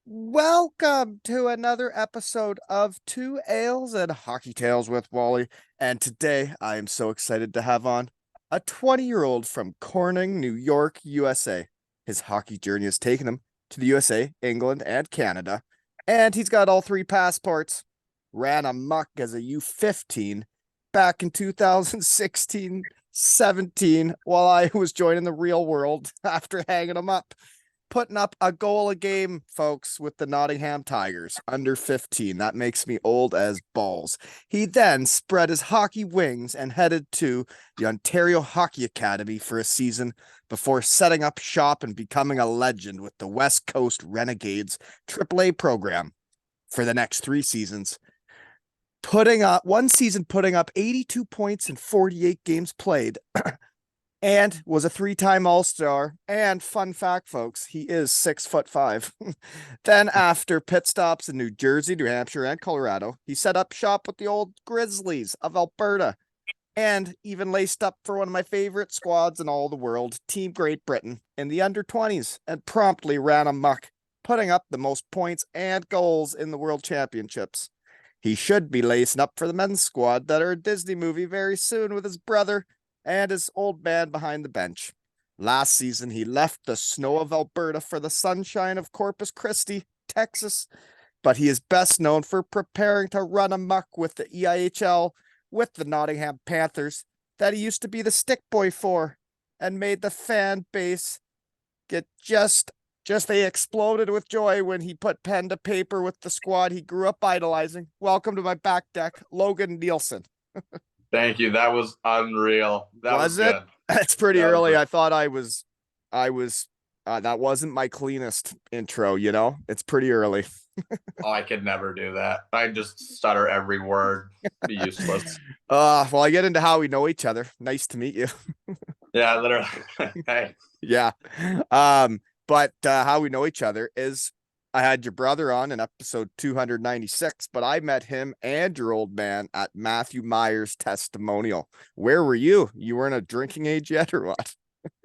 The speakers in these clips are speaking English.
Welcome to another episode of Two Ales and Hockey Tales with Wally. And today I am so excited to have on a 20-year-old from Corning, New York, USA. His hockey journey has taken him to the USA, England, and Canada. And he's got all three passports. Ran amok as a U15 back in 2016, 17, while I was joining the real world after hanging him up, putting up a goal a game, folks, with the Nottingham Tigers, under 15. That makes me old as balls. He then spread his hockey wings and headed to the Ontario Hockey Academy for a season before setting up shop and becoming a legend with the West Coast Renegades AAA program for the next 3 seasons. Putting up 82 points in 48 games played, and was a 3-time All-Star. And fun fact, folks, he is 6'5". Then after pit stops in New Jersey, New Hampshire, and Colorado, he set up shop with the old Grizzlies of Alberta and even laced up for one of my favorite squads in all the world, Team Great Britain, in the under-20s, and promptly ran amok, putting up the most points and goals in the World Championships. He should be lacing up for the men's squad that are a Disney movie very soon with his brother and his old man behind the bench. Last season, he left the snow of Alberta for the sunshine of Corpus Christi, Texas, but he is best known for preparing to run amok with the EIHL with the Nottingham Panthers that he used to be the stick boy for, and made the fan base get just they exploded with joy when he put pen to paper with the squad he grew up idolizing. Welcome to my back deck, Logan Neilson. Thank you. That was unreal. That was Was it? good. It's pretty That was early. good. I thought I was that wasn't my cleanest intro, you know? It's pretty early. Oh, I could never do that. I just stutter every word. Be useless. Well, I get into how we know each other. Nice to meet you. Yeah, literally. Hey, Yeah. But how we know each other is I had your brother on in episode 296, but I met him and your old man at Matthew Meyer's testimonial. Where were you? You weren't a drinking age yet, or what?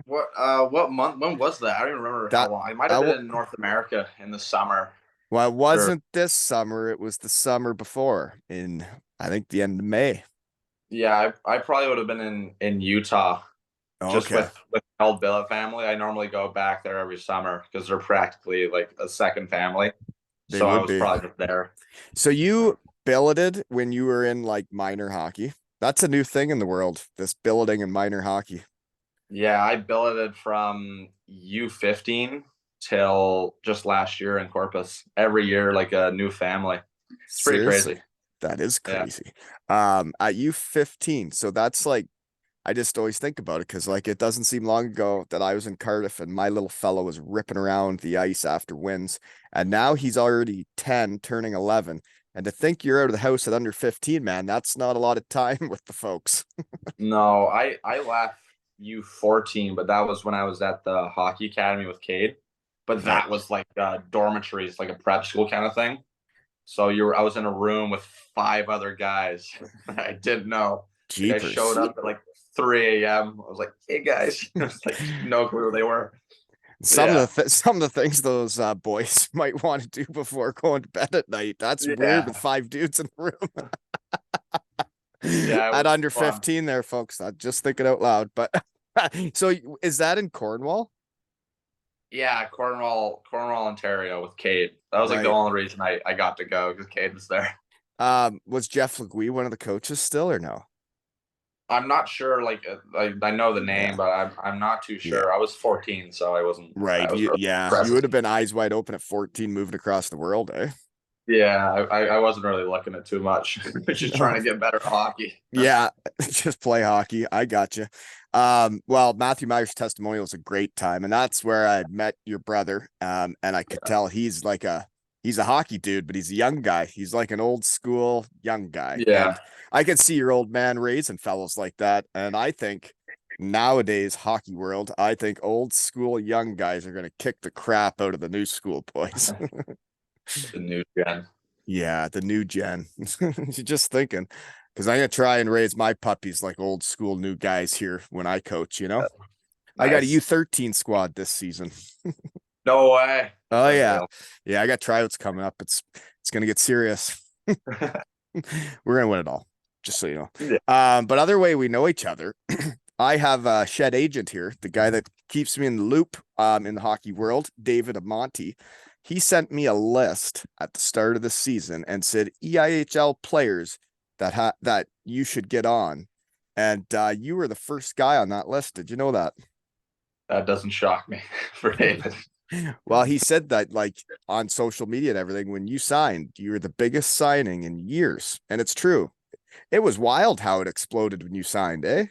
what month? When was that? I don't even remember how That long. I might have that been in North America in the summer. Well, it Or wasn't this summer. It was the summer before, in I think the end of May. yeah, I probably would have been in Utah just Okay, with my old billet family. I normally go back there every summer because they're practically like a second family. they So I would was be. probably just there. So you billeted when you were in like minor hockey. That's a new thing in the world, this billeting in minor hockey. Yeah, I billeted from U15 till just last year in Corpus. Every year, like a new family. It's pretty Seriously, crazy. that is Yeah. crazy. At you 15, so that's like I just always think about it because like it doesn't seem long ago that I was in Cardiff and my little fellow was ripping around the ice after wins, and now he's already 10, turning 11. And to think you're out of the house at under 15, man, that's not a lot of time with the folks. No, I left U14, but that was when I was at the hockey academy with Cade. But That that was like dormitories, like a prep school kind of thing. So I was in a room with five other guys. I didn't know. Like I showed jeepers. up at like 3 a.m. I was like, "Hey guys," I was like no clue who they were. Yeah, Some of the things those boys might want to do before going to bed at night. That's weird with yeah, 5 dudes in the room. yeah. It At was under fun. 15 there, folks. Not just thinking out loud. But so is that in Cornwall? Yeah, Cornwall, Ontario with Cade. That was like the Right. only reason I got to go because Cade was there. Was Jeff Legui one of the coaches still or no? I'm not sure. Like, I know the name, Yeah. but I'm not too Yeah. sure. I was 14, so I wasn't. Right. I was really Yeah. You would impressed. have been eyes wide open at 14 moving across the world, eh? Yeah, I wasn't really looking at too much. Just trying No. to get better at hockey. Yeah, just play hockey. I got you. Well, Matthew Meyer's testimonial was a great time, and that's where I met your brother. And I could tell he's a hockey dude, but he's a young guy. He's like an old school young guy, Yeah, and I could see your old man raising fellows like that. And I think nowadays hockey world, I think old school young guys are gonna kick the crap out of the new school boys. the new gen. Yeah, the new gen. Just thinking, because I'm gonna try and raise my puppies like old school new guys here when I coach. I got a Nice. U13 squad this season. No way. That's Oh yeah. unreal. Yeah, I got tryouts coming up. It's gonna get serious. We're gonna win it all, just so you know. Yeah. But other way we know each other, I have a shed agent here, the guy that keeps me in the loop in the hockey world, David Amonte. He sent me a list at the start of the season and said EIHL players that you should get on. And you were the first guy on that list. Did you know that? That doesn't shock me for David. Well, he said that like on social media and everything, when you signed, you were the biggest signing in years. And it's true. It was wild how it exploded when you signed, eh?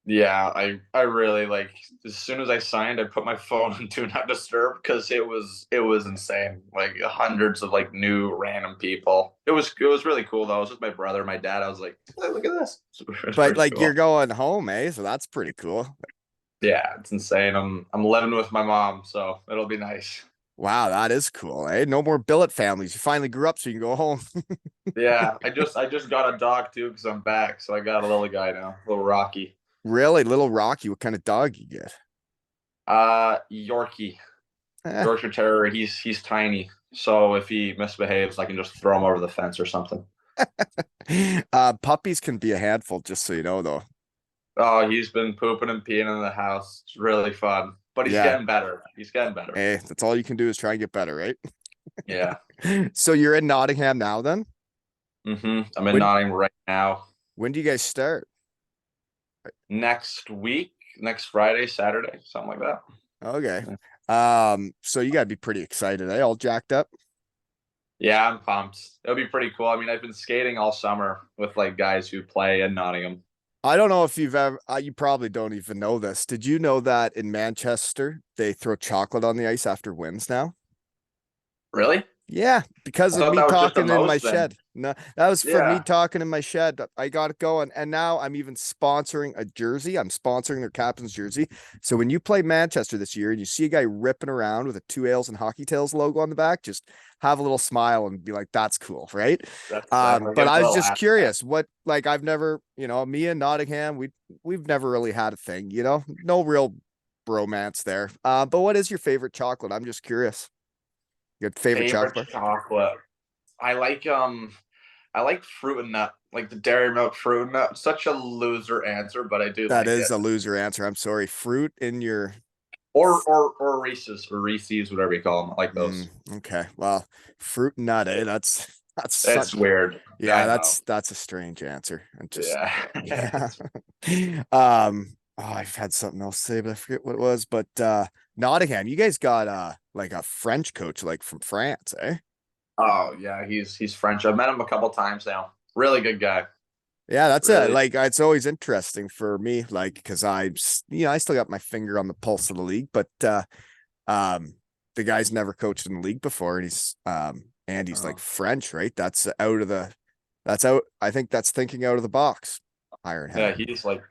Yeah, I really like as soon as I signed, I put my phone on do not disturb because it was insane. Like hundreds of like new random people. It was really cool though. I was with my brother, my dad. I was like, "Hey, look at this. It's But pretty like you're cool. going home, eh? So that's pretty cool. Yeah, it's insane. I'm living with my mom, so it'll be nice. Wow, that is cool, eh? No more billet families. You finally grew up so you can go home. Yeah, I just got a dog too because I'm back. So I got a little guy now, little Rocky. Really? Little Rocky, what kind of dog you get? Yorkie, Eh. Yorkshire Terrier. He's tiny, so if he misbehaves, I can just throw him over the fence or something. Puppies can be a handful, just so you know, though. Oh, he's been pooping and peeing in the house. It's really fun, but he's Yeah. getting better. He's getting better. Hey, that's all you can do is try and get better, right? Yeah. So you're in Nottingham now then? I'm in When Nottingham right now. when do you guys start? Next week, next Friday, Saturday, something like that. Okay. So you gotta be pretty excited, eh? All jacked up. Yeah, I'm pumped. It'll be pretty cool. I mean, I've been skating all summer with like guys who play in Nottingham. I don't know if you've ever, you probably don't even know this. Did you know that in Manchester, they throw chocolate on the ice after wins now? Really? Yeah, because I of thought me that was just a talking in my most then. shed. No, that was from me Yeah, talking in my shed. I got it going. And now I'm even sponsoring a jersey. I'm sponsoring their captain's jersey. So when you play Manchester this year and you see a guy ripping around with a Two Ales and Hockey Tales logo on the back, just have a little smile and be like, that's cool, right? that's sick. I'll But give him I a was little just hat. curious, what like I've never, me and Nottingham, we've never really had a thing, no real bromance there. But what is your favorite chocolate? I'm just curious. Your favorite chocolate Favorite bar? chocolate. I like I like fruit and nut, like the dairy milk fruit and nut. Such a loser answer, but I do That like is it. a loser answer. I'm sorry. Fruit in your Or Reese's, whatever you call them. I like those. okay. Well, fruit nut, eh? That's It's such weird. yeah, I know. that's a strange answer. And just Yeah. yeah. I've had something else to say, but I forget what it was. But Nottingham, you guys got like a French coach like from France, eh? Oh yeah, he's French. I've met him a couple times now. Really good guy. Yeah, that's it. Really. Like it's always interesting for me, like because I still got my finger on the pulse of the league, but Um, the guy's never coached in the league before, and he's like Oh. French, right? That's out. I think that's thinking out of the box. Hiring Yeah, him, he's like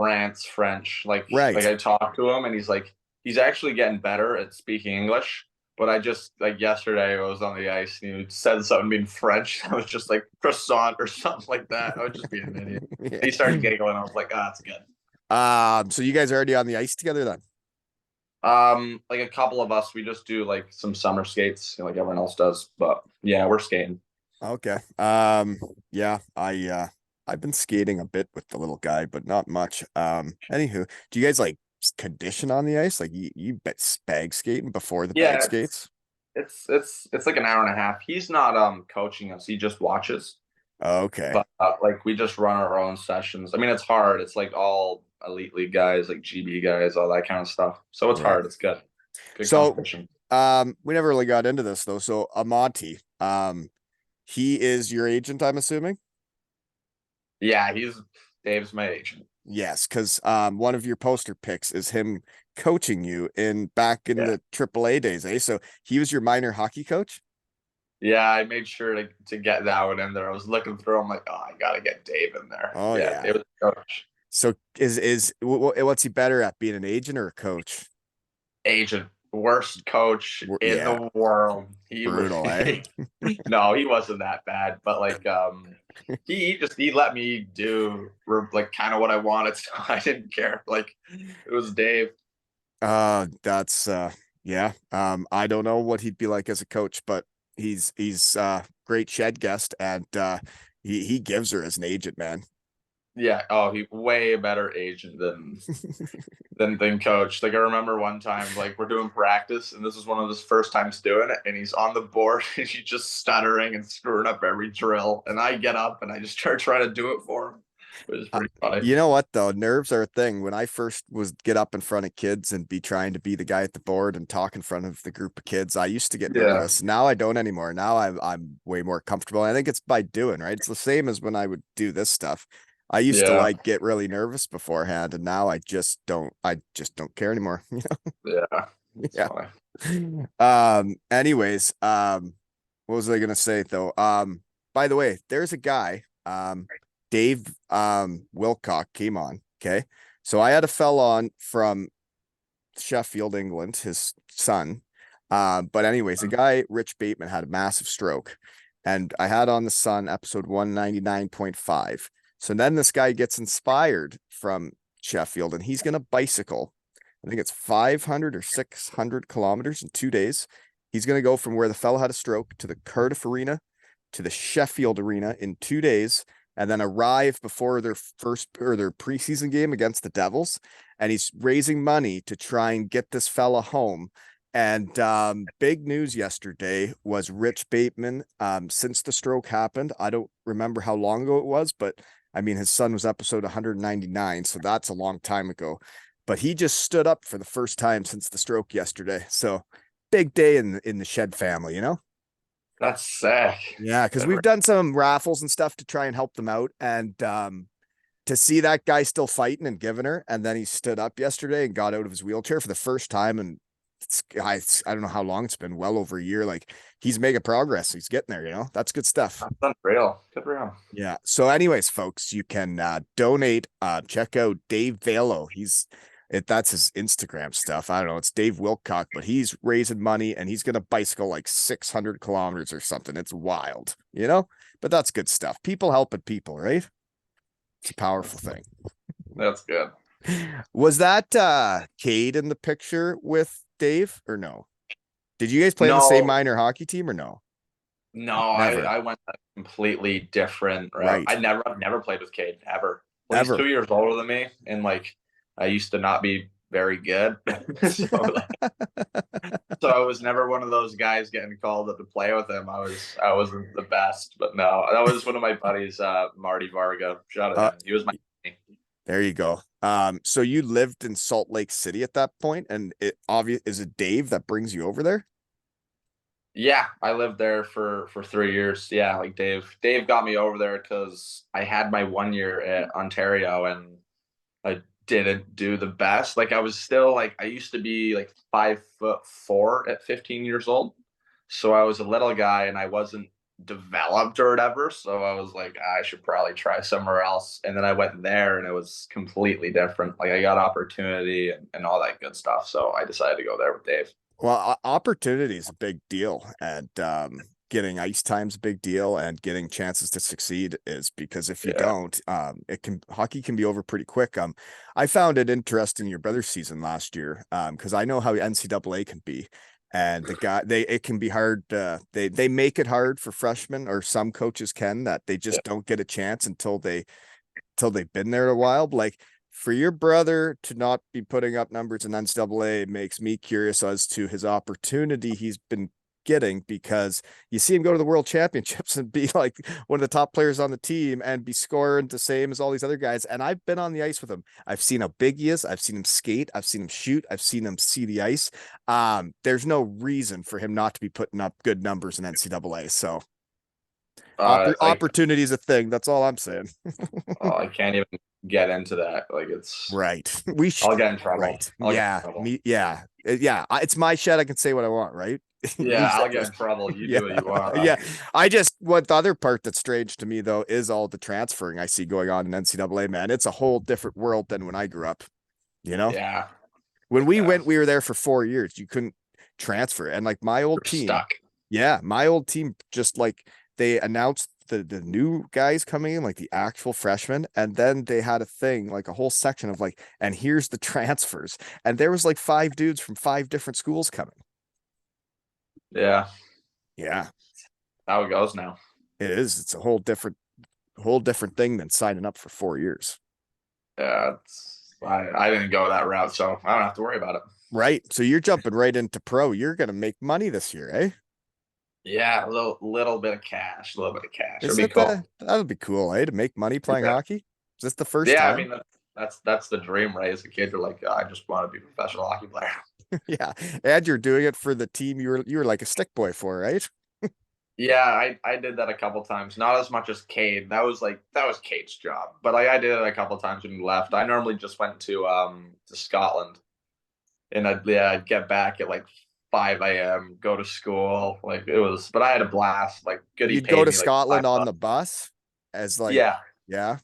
French. Like right? I talked to him and he's like he's actually getting better at speaking English. But I just like yesterday I was on the ice and he said something in French. I was just like croissant or something like that. I was just being an idiot. He started Yeah. giggling. I was like, that's good. So you guys are already on the ice together then? Like a couple of us, we just do like some summer skates, like everyone else does. But yeah, we're skating. Okay. Yeah, I've been skating a bit with the little guy, but not much. Anywho, do you guys like condition on the ice? Like you bag skating before the bag Yeah, skates? it's like an hour and a half. He's not coaching us. He just watches. Okay. But like we just run our own sessions. I mean, it's hard. It's like all elite league guys, like GB guys, all that kind of stuff. So it's Right. hard. It's good. Good So competition. we never really got into this though. So Amonte, he is your agent, I'm assuming. Yeah, he's Dave's my agent. Yes, because one of your poster picks is him coaching you in back in Yeah. the AAA days, eh? So he was your minor hockey coach. Yeah, I made sure to get that one in there. I was looking through. I'm like, oh, I gotta get Dave in there. Oh Yeah, yeah. Dave was the coach. So what's he better at, being an agent or a coach? Agent, worst coach in Yeah, the world. He was brutal, eh? no, he wasn't that bad, but like he let me do like kind of what I wanted, so I didn't care. Like it was Dave. That's Yeah. I don't know what he'd be like as a coach, but he's great shed guest, and he gives her as an agent, man. Yeah. Oh, he way better agent than coach. Like I remember one time, like we're doing practice, and this is one of his first times doing it, and he's on the board, and he's just stuttering and screwing up every drill. And I get up and I just start trying to do it for him. It was Uh, pretty funny. You know what though? Nerves are a thing. When I first was get up in front of kids and be trying to be the guy at the board and talk in front of the group of kids, I used to get Yeah. nervous. Now I don't anymore. Now I'm way more comfortable. I think it's by doing, right? It's the same as when I would do this stuff. I used to Yeah. like get really nervous beforehand, and now I just don't care anymore. Yeah. It's Yeah. funny. Anyways, what was I gonna say though? By the way, there's a guy, Dave Wilcock came on. Okay. So I had a fella on from Sheffield, England, his son. But anyways, a guy, Rich Bateman, had a massive stroke. And I had on the son episode 199.5. So then this guy gets inspired from Sheffield, and he's gonna bicycle. I think it's 500 or 600 kilometers in 2 days. He's going to go from where the fellow had a stroke to the Cardiff Arena to the Sheffield Arena in 2 days, and then arrive before their first or their preseason game against the Devils. And he's raising money to try and get this fella home. And big news yesterday was Rich Bateman. Since the stroke happened, I don't remember how long ago it was, but I mean, his son was episode 199, so that's a long time ago. But he just stood up for the first time since the stroke yesterday. So big day in the Shed family, you know? That's sick. Yeah, because we've done some raffles and stuff to try and help them out. And to see that guy still fighting and giving her, and then he stood up yesterday and got out of his wheelchair for the first time. And I don't know how long it's been, well over a year. Like, he's making progress. He's getting there, you know? That's good stuff. That's unreal. Good for him. Yeah. So, anyways, folks, you can donate. Check out Dave Velo. That's his Instagram stuff. I don't know. It's Dave Wilcock, but he's raising money and he's gonna bicycle like 600 kilometers or something. It's wild, you know? But that's good stuff. People helping people, right? It's a powerful thing. That's good. Was that Cade in the picture with Dave or no? Did you guys play on the same No, minor hockey team or no? no, Never. I went a completely different route. Right. I've never played with Cade ever. Well, he's Ever. 2 years older than me, and like I used to not be very good, so so I was never one of those guys getting called up to play with him. I wasn't the best, but no, that was one of my buddies, Marty Varga. Shout out Uh, to him. He was my. There you go. So you lived in Salt Lake City at that point, and is it Dave that brings you over there? Yeah, I lived there for 3 years. Yeah, like Dave got me over there because I had my 1 year at Ontario and I didn't do the best. Like I was still like I used to be like 5'4" at 15 years old. So I was a little guy and I wasn't developed or whatever. So I was like, I should probably try somewhere else. And then I went there and it was completely different. Like I got opportunity and all that good stuff. So I decided to go there with Dave. Well, opportunity is a big deal, and getting ice time's a big deal, and getting chances to succeed is, because if you Yeah. don't, hockey can be over pretty quick. I found it interesting your brother's season last year, because I know how NCAA can be, and it can be hard. They make it hard for freshmen, or some coaches can, that they Yeah. just don't get a chance until they've been there a while. Like, for your brother to not be putting up numbers in NCAA makes me curious as to his opportunity he's been getting, because you see him go to the world championships and be like one of the top players on the team and be scoring the same as all these other guys. And I've been on the ice with him. I've seen how big he is. I've seen him skate. I've seen him shoot. I've seen him see the ice. There's no reason for him not to be putting up good numbers in NCAA. So I opportunity is a thing. That's all I'm saying. I can't even get into that. Like it's Right. We should. I'll get in trouble. Right. I'll get in Yeah. trouble. Me. Yeah. Yeah. It's my shed. I can say what I want. Right. Yeah, You I'll said get this. in trouble. You Yeah. do what you want. Yeah. What the other part that's strange to me though is all the transferring I see going on in NCAA. Man, it's a whole different world than when I grew up. You know, Yeah, when we yeah. went, we were there for 4 years. You couldn't transfer, and like my old You're team. stuck. Yeah, my old team just like they announced the new guys coming in, like the actual freshmen, and then they had a thing, like a whole section of like, and here's the transfers, and there was like 5 dudes from 5 different schools coming. Yeah, Yeah, how it goes now. it is. It's a whole different thing than signing up for 4 years. Yeah, I didn't go that route, so I don't have to worry about it. Right. So you're jumping right into pro. You're gonna make money this year, eh? Yeah, a little bit of cash, a little bit of cash. It'll Is be it cool. that'll be cool, eh? To make money playing Yeah, hockey? Is this the first yeah. I time? mean, that's the dream, right? As a kid, you're like, "Oh, I just want to be a professional hockey player." Yeah. And you're doing it for the team you were like a stick boy for, right? Yeah, I did that a couple times. Not as much as Cade. That was Cade's job, but I did it a couple times when he left. I normally just went to Scotland, and I'd get back at like 5 a.m., go to school. Like it was, but I had a blast. Like Goody You'd go paid to me like Scotland on $5. the bus as like, Yeah, yeah,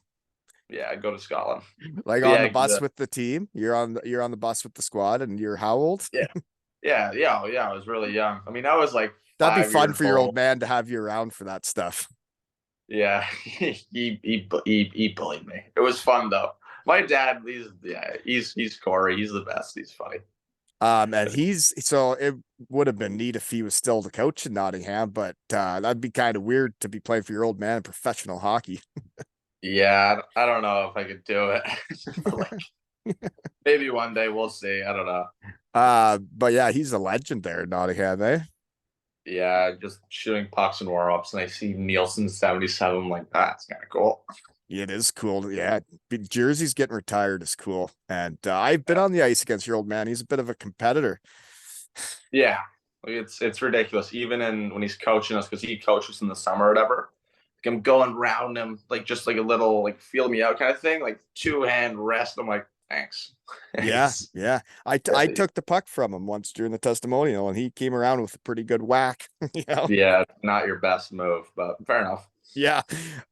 yeah, I'd go to Scotland. like But on yeah, the bus with the team. You're on the bus with the squad, and you're how old? yeah, yeah, oh, yeah. I was really young. I mean, I was like That'd be five fun years for your old old. man to have you around for that stuff. Yeah, he bullied me. It was fun though. My dad, he's Corey. He's the best. He's funny. And so it would have been neat if he was still the coach in Nottingham, but that'd be kind of weird to be playing for your old man in professional hockey. Yeah, I don't know if I could do it. Like maybe one day we'll see. I don't know. But yeah, he's a legend there in Nottingham, eh? Yeah, just shooting pucks and warm-ups, and I see Neilson 77. I'm like, that's kind of cool. It is cool. Yeah, Jersey's getting retired is cool. And I've been on the ice against your old man. He's a bit of a competitor. Yeah, like it's ridiculous. Even when he's coaching us, because he coaches in the summer or whatever. Like I'm going around him like just like a little like feel me out kind of thing, like 2-hand rest. I'm like, thanks. Yeah, Thanks. yeah. I took the puck from him once during the testimonial, and he came around with a pretty good whack. Yeah, not your best move, but fair enough. Yeah.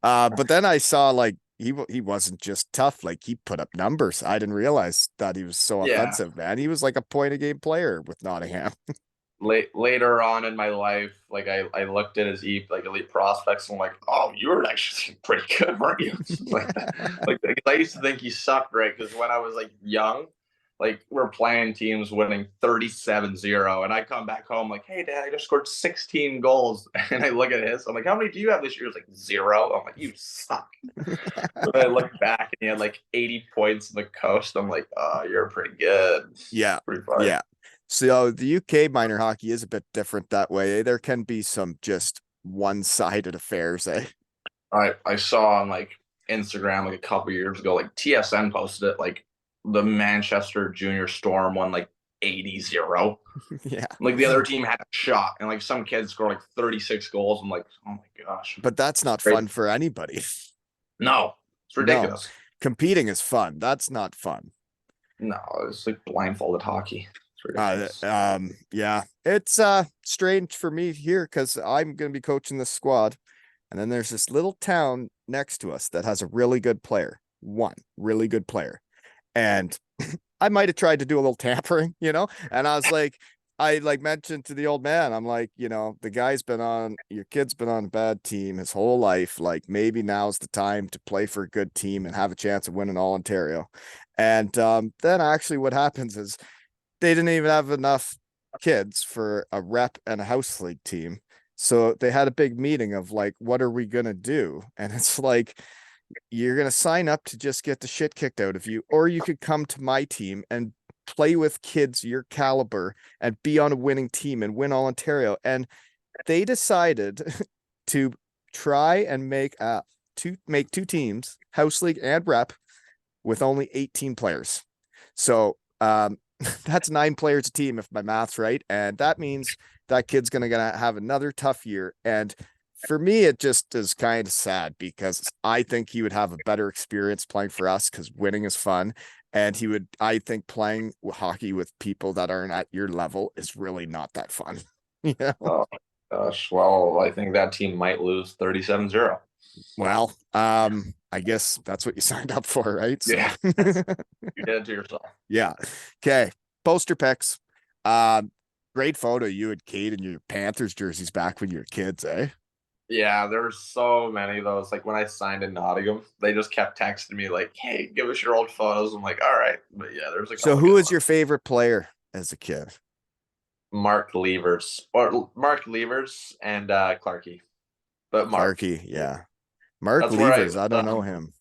But then I saw like he wasn't just tough, like he put up numbers. I didn't realize that he was so Yeah. offensive, man. He was like a point a game player with Nottingham. Later on in my life, like I looked at his elite prospects and I'm like, oh, you were actually pretty good, weren't you? like I used to think he sucked, right? Because when I was like young, like we're playing teams winning 37-0, and I come back home like, hey dad, I just scored 16 goals. And I look at his, I'm like, how many do you have this year? It's like 0. I'm like, you suck. But I look back and he had like 80 points in the coast. I'm like, oh, you're pretty good. Yeah. Pretty funny. Yeah. So the UK minor hockey is a bit different that way. There can be some just one-sided affairs, eh? I saw on like Instagram like a couple years ago, like TSN posted it, like the Manchester Junior Storm won like 80-0. Yeah. Like the other team had a shot, and like some kids scored like 36 goals. I'm like, oh my gosh. But that's not Great. fun for anybody. No, it's No. ridiculous. Competing is fun. That's not fun. No, it's like blindfolded hockey. It's ridiculous. Yeah. It's strange for me here because I'm gonna be coaching this squad. And then there's this little town next to us that has a really good player. One really good player. And I might have tried to do a little tampering, and I was like, I like mentioned to the old man, I'm like, your kid's been on a bad team his whole life. Like maybe now's the time to play for a good team and have a chance of winning all Ontario. And then actually what happens is they didn't even have enough kids for a rep and a house league team. So they had a big meeting of like, what are we going to do? And it's like, you're going to sign up to just get the shit kicked out of you, or you could come to my team and play with kids your caliber and be on a winning team and win all Ontario. And they decided to try and make two teams, house league and rep, with only 18 players. So that's 9 players a team if my math's right, and that means that kid's gonna have another tough year. And for me, it just is kind of sad because I think he would have a better experience playing for us because winning is fun. And I think playing hockey with people that aren't at your level is really not that fun. Yeah. Oh gosh. Well, I think that team might lose 37-0. Well, I guess that's what you signed up for, right? So. Yeah. You did it to yourself. Yeah. Okay. Poster pics. Great photo. You and Kate and your Panthers jerseys back when you were kids, eh? Yeah, there's so many of those. Like when I signed in Nottingham, they just kept texting me like, "Hey, give us your old photos." I'm like, "All right," but yeah, there's a So couple who good was ones. your favorite player as a kid? Mark Levers and Clarkey, but Mark. Clarky, yeah. Mark That's where I Levers, I don't know him.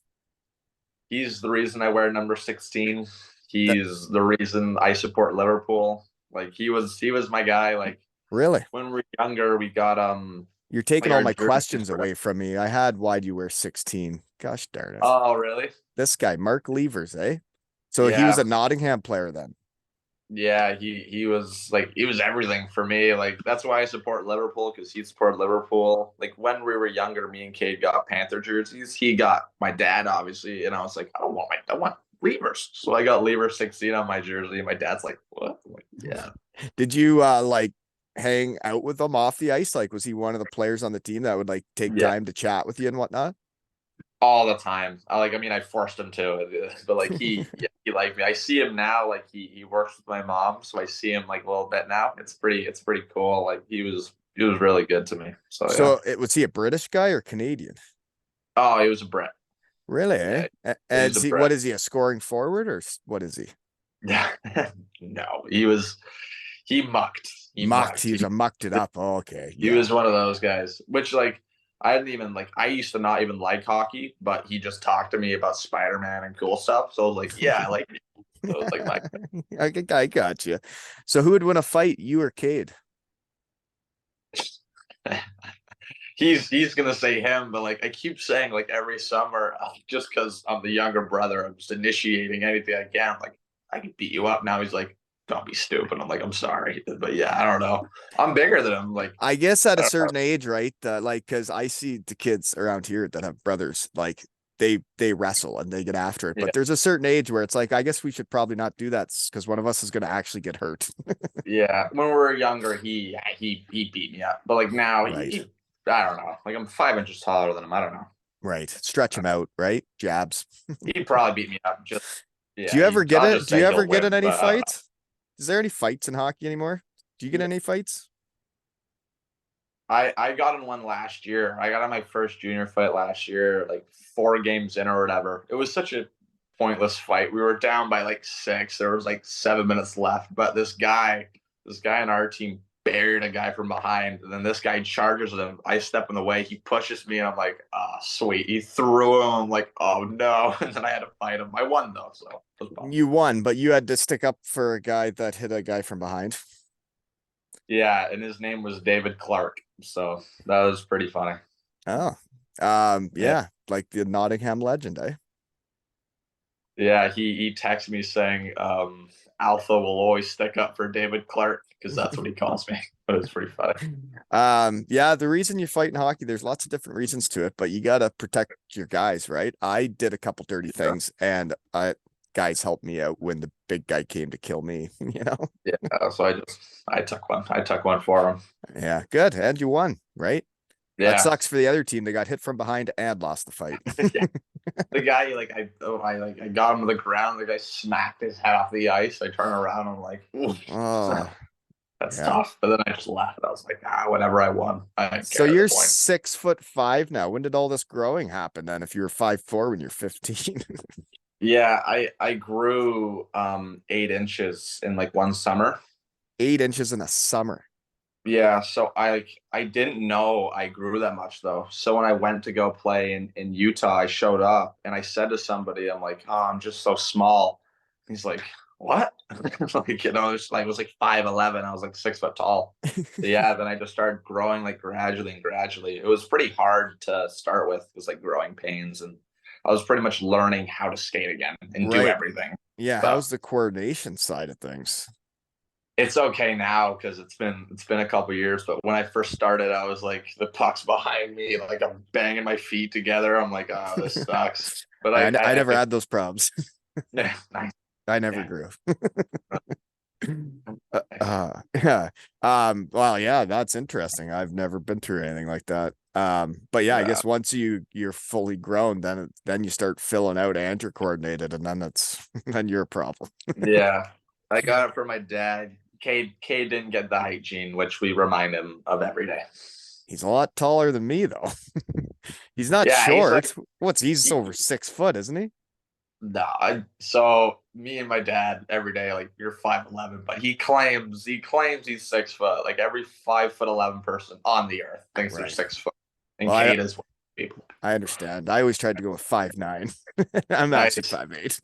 he's the reason I wear number 16. That He's the reason I support Liverpool. Like he was my guy. Like really? when we were younger, we got You're like taking all our my jerseys questions were. away from me. I had why do you wear 16? Gosh darn it. Oh, really? This guy, Mark Levers, eh? So he was Yeah, a Nottingham player then. yeah. He was everything for me. Like that's why I support Liverpool because he supported Liverpool. Like when we were younger, me and Cade got Panther jerseys. He got my dad obviously, and I was like, I want Levers. So I got Lever 16 on my jersey. And my dad's like, what? I'm like, yeah. Did you like hang out with him off the ice? Like, was he one of the players on the team that would like take Yeah, time to chat with you and whatnot? all the time. I forced him to, but like yeah, he liked me. I see him now. Like he works with my mom, so I see him like a little bit now. It's pretty cool. Like he was really good to me. So yeah. So it was he a British guy or Canadian? Oh, he was a Brit. Really, eh? Yeah, he And was a see, what Brit. is he, a scoring forward or what is he? Yeah, no, he mucked. He Mucked. mucked. He was a mucked it up. Oh, okay, He yeah. was one of those guys. Which like I didn't even like. I used to not even like hockey, but he just talked to me about Spider Man and cool stuff. So I was like, yeah, I like it. So it was like my I got you. So who would win a fight, you or Cade? he's gonna say him, but like I keep saying like every summer, just because I'm the younger brother, I'm just initiating anything I can. Like I can beat you up now. He's like, don't be stupid. I'm like, I'm sorry, but yeah, I don't know. I'm bigger than him. Like I guess at I a don't know. certain age, right? Like, because I see the kids around here that have brothers, like they wrestle and they get after it. Yeah, But there's a certain age where it's like, I guess we should probably not do that because one of us is going to actually get hurt. yeah. When we were younger, he beat me up, but like now Right. I don't know. Like I'm 5 inches taller than him. I don't know. Right. Stretch him out, right? Jabs. He'd probably beat me up. Just Do yeah. you ever get I'll it? just Do you say ever he'll get in win, any but I don't know. fights? Is there any fights in hockey anymore? Do you get any fights? I got in one last year. I got in my first junior fight last year, like 4 games in or whatever. It was such a pointless fight. We were down by like 6. There was like 7 minutes left, but this guy on our team buried a guy from behind, and then this guy charges him. I step in the way. He pushes me, and I'm like, ah, oh, sweet. He threw him. I'm like, oh no, and then I had to fight him. I won though, so it was fun. You won, but you had to stick up for a guy that hit a guy from behind. Yeah, and his name was David Clark, so that was pretty funny. Oh, Yeah. yeah, like the Nottingham legend, eh? Yeah, he texted me saying Alpha will always stick up for David Clark because that's what he calls me. It was pretty funny. Yeah, the reason you fight in hockey, there's lots of different reasons to it, but you got to protect your guys, right? I did a couple dirty Yeah, things and guys helped me out when the big guy came to kill me, you know? yeah. So I took one. I took one for him. Yeah, good. And you won, right? That Yeah, sucks for the other team. They got hit from behind and lost the fight. yeah. The guy like I got him to the ground. The guy smacked his head off the ice. I turn around. I'm like, ooh, Oh, that's yeah. tough. But then I just laughed. I was like, whatever. I won. I didn't So care at the you're point. 6'5" now. When did all this growing happen then? If you were 5'4" when you're 15? Yeah, I grew 8 inches in like one summer. 8 inches in a summer. Yeah, so I didn't know I grew that much though. So when I went to go play in Utah, I showed up and I said to somebody, I'm like, oh, I'm just so small. He's like, what? Like, it was like 5'11. I was like 6 foot tall. So yeah, then I just started growing like gradually and gradually. It was pretty hard to start with. It was like growing pains and I was pretty much learning how to skate again and do Right. everything. Yeah. But How's the coordination side of things? it's okay now because it's been a couple years. But when I first started, I was like the puck's behind me, like I'm banging my feet together. I'm like, oh, this sucks. But I never had those problems. yeah, nice. I never Yeah. grew. Yeah. Well, yeah, that's interesting. I've never been through anything like that. But yeah, I Yeah. guess once you're fully grown, then you start filling out and you're coordinated, and then it's then you're a problem. Yeah. I got it from my dad. Cade didn't get the hygiene, which we remind him of every day. He's a lot taller than me though. He's not Yeah, he's like short. He's over he, 6 foot, isn't he? no. So me and my dad every day, like you're 5'11", but he claims he's 6 foot. Like every 5'11" person on the earth thinks they're Right. 6 foot, and Well, I Cade is one of the people. I understand. I always tried to go with 5'9". I'm actually Nice. 5'8".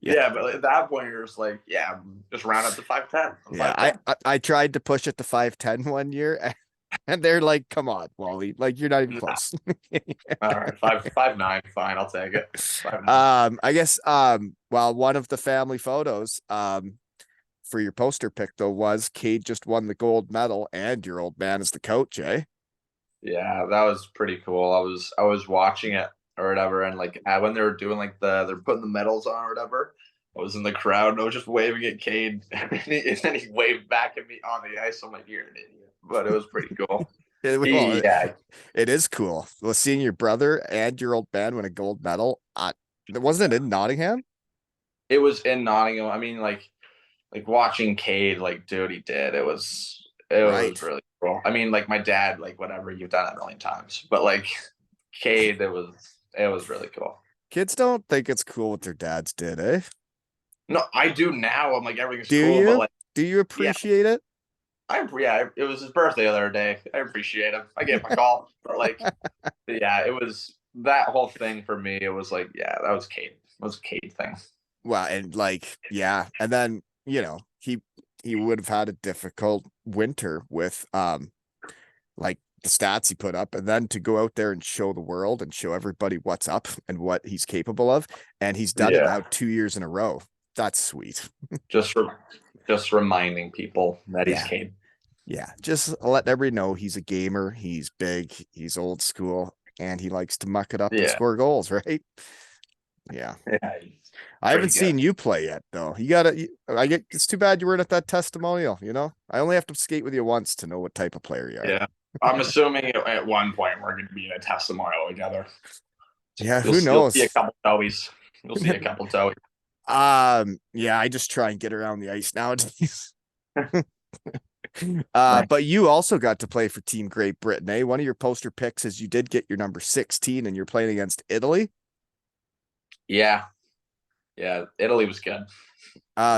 Yeah. Yeah, but at that point you're just like, yeah, just round up to 5'10". Yeah. 5'10". I tried to push it to 5'10" one year and they're like, come on, Wally. Like you're not even Nah. close. All right, 5'9", fine, I'll take it. 5'9". I guess well, one of the family photos for your poster pick though was Cade just won the gold medal and your old man is the coach, eh? Yeah, that was pretty cool. I was watching it or whatever, and like when they were doing like they're putting the medals on or whatever, I was in the crowd and I was just waving at Cade, and then he waved back at me on the ice. I'm like, you're an idiot, but it was pretty cool. Well, Yeah, it is cool. Well, seeing your brother and your old man win a gold medal. Wasn't it in Nottingham? it was in Nottingham. I mean, like watching Cade, like do what he did. It was Right. really cool. I mean, like my dad, like whatever, you've done it a million times, but like Cade, it was really cool. Kids don't think it's cool what their dads did, eh? No, I do now. I'm like everything's Do cool, but you? like Do you yeah, appreciate it? it was his birthday the other day. I appreciate him. I gave him a call, but like yeah, it was that whole thing for me. It was like yeah, that was Cade. It was a Cade thing. Well, and like, yeah. And then, he would have had a difficult winter with like the stats he put up, and then to go out there and show the world and show everybody what's up and what he's capable of. And he's done it Yeah, now 2 years in a row. That's sweet. just re- just reminding people that he's Yeah. Cade. Yeah. Just let everybody know he's a gamer, he's big, he's old school, and he likes to muck it up and Yeah, score goals, right? Yeah. yeah, he's I haven't pretty good. seen you play yet, though. I get. It's too bad you weren't at that testimonial. I only have to skate with you once to know what type of player you are. Yeah, I'm assuming at one point we're going to be in a testimonial together. Yeah, You'll who you'll see a knows? couple towies. You'll see a couple towies. Yeah, I just try and get around the ice nowadays. Nice. But you also got to play for Team Great Britain, eh? One of your poster picks is you did get your number 16 and you're playing against Italy. Yeah, yeah. Italy was good.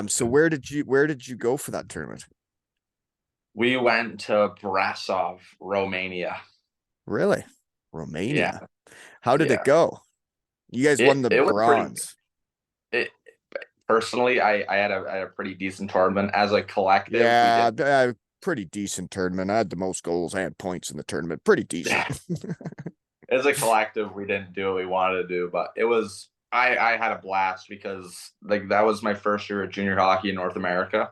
So where did you go for that tournament? We went to Brasov, Romania. Really? Yeah, Romania. How did it yeah. go? You guys won It the it was pretty. bronze. It personally, I had a pretty decent tournament as a collective. We Yeah, did. pretty decent tournament. I had the most goals and points in the tournament. Pretty decent. As a collective, we didn't do what we wanted to do, but it was. I had a blast because like that was my first year of junior hockey in North America,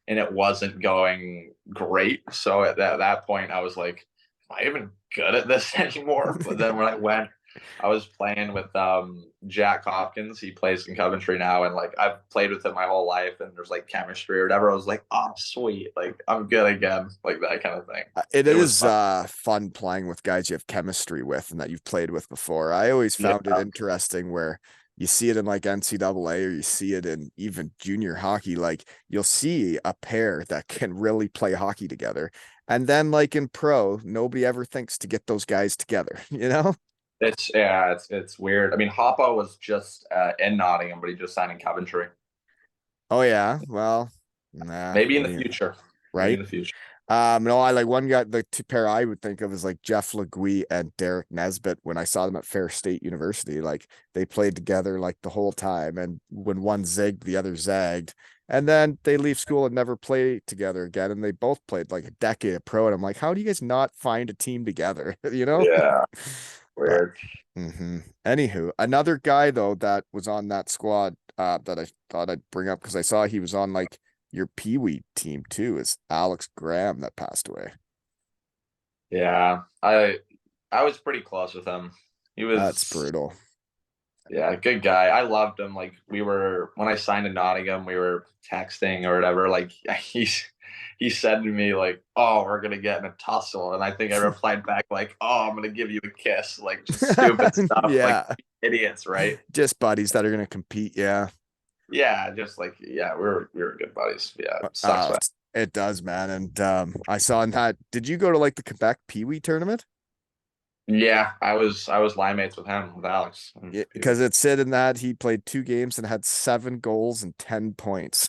and it wasn't going great. So at that point, I was like, "Am I even good at this anymore?" But then when I went, I was playing with Jack Hopkins. He plays in Coventry now, and like I've played with him my whole life, and there's like chemistry or whatever. I was like, "Oh, sweet! Like I'm good again." Like that kind of thing. It It was is fun. fun playing with guys you have chemistry with and that you've played with before. I always found it Yeah, interesting where you see it in like NCAA or you see it in even junior hockey. Like you'll see a pair that can really play hockey together. And then like in pro, nobody ever thinks to get those guys together, you know? it's weird. I mean, Hoppa was just in Nottingham, but he just signed in Coventry. Oh yeah. Well, nah, Maybe in what the do you future. Maybe in right? the future. No, I like one guy, the two pair I would think of is like Jeff Legui and Derek Nesbitt when I saw them at Fair State University. Like they played together like the whole time. And when one zigged, the other zagged. And then they leave school and never play together again. And they both played like a decade of pro. And I'm like, how do you guys not find a team together? You know? Yeah, But weird. anywho, another guy though that was on that squad that I thought I'd bring up because I saw he was on like your Pee Wee team too is Alex Graham that passed away. Yeah, I was pretty close with him. He That's was brutal. yeah, good guy. I loved him. Like we were when I signed in Nottingham, we were texting or whatever. Like he said to me like, "Oh, we're gonna get in a tussle," and I think I replied back like, "Oh, I'm gonna give you a kiss." Like just stupid stuff. Like Yeah, idiots, right? just buddies that are gonna compete. Yeah. Yeah, just like yeah, we were good buddies. Yeah, it sucks. It does, man. And I saw in that. Did you go to like the Quebec Pee Wee tournament? Yeah, I was line mates with him with Alex. Yeah, because it said in that he played 2 games and had 7 goals and 10 points.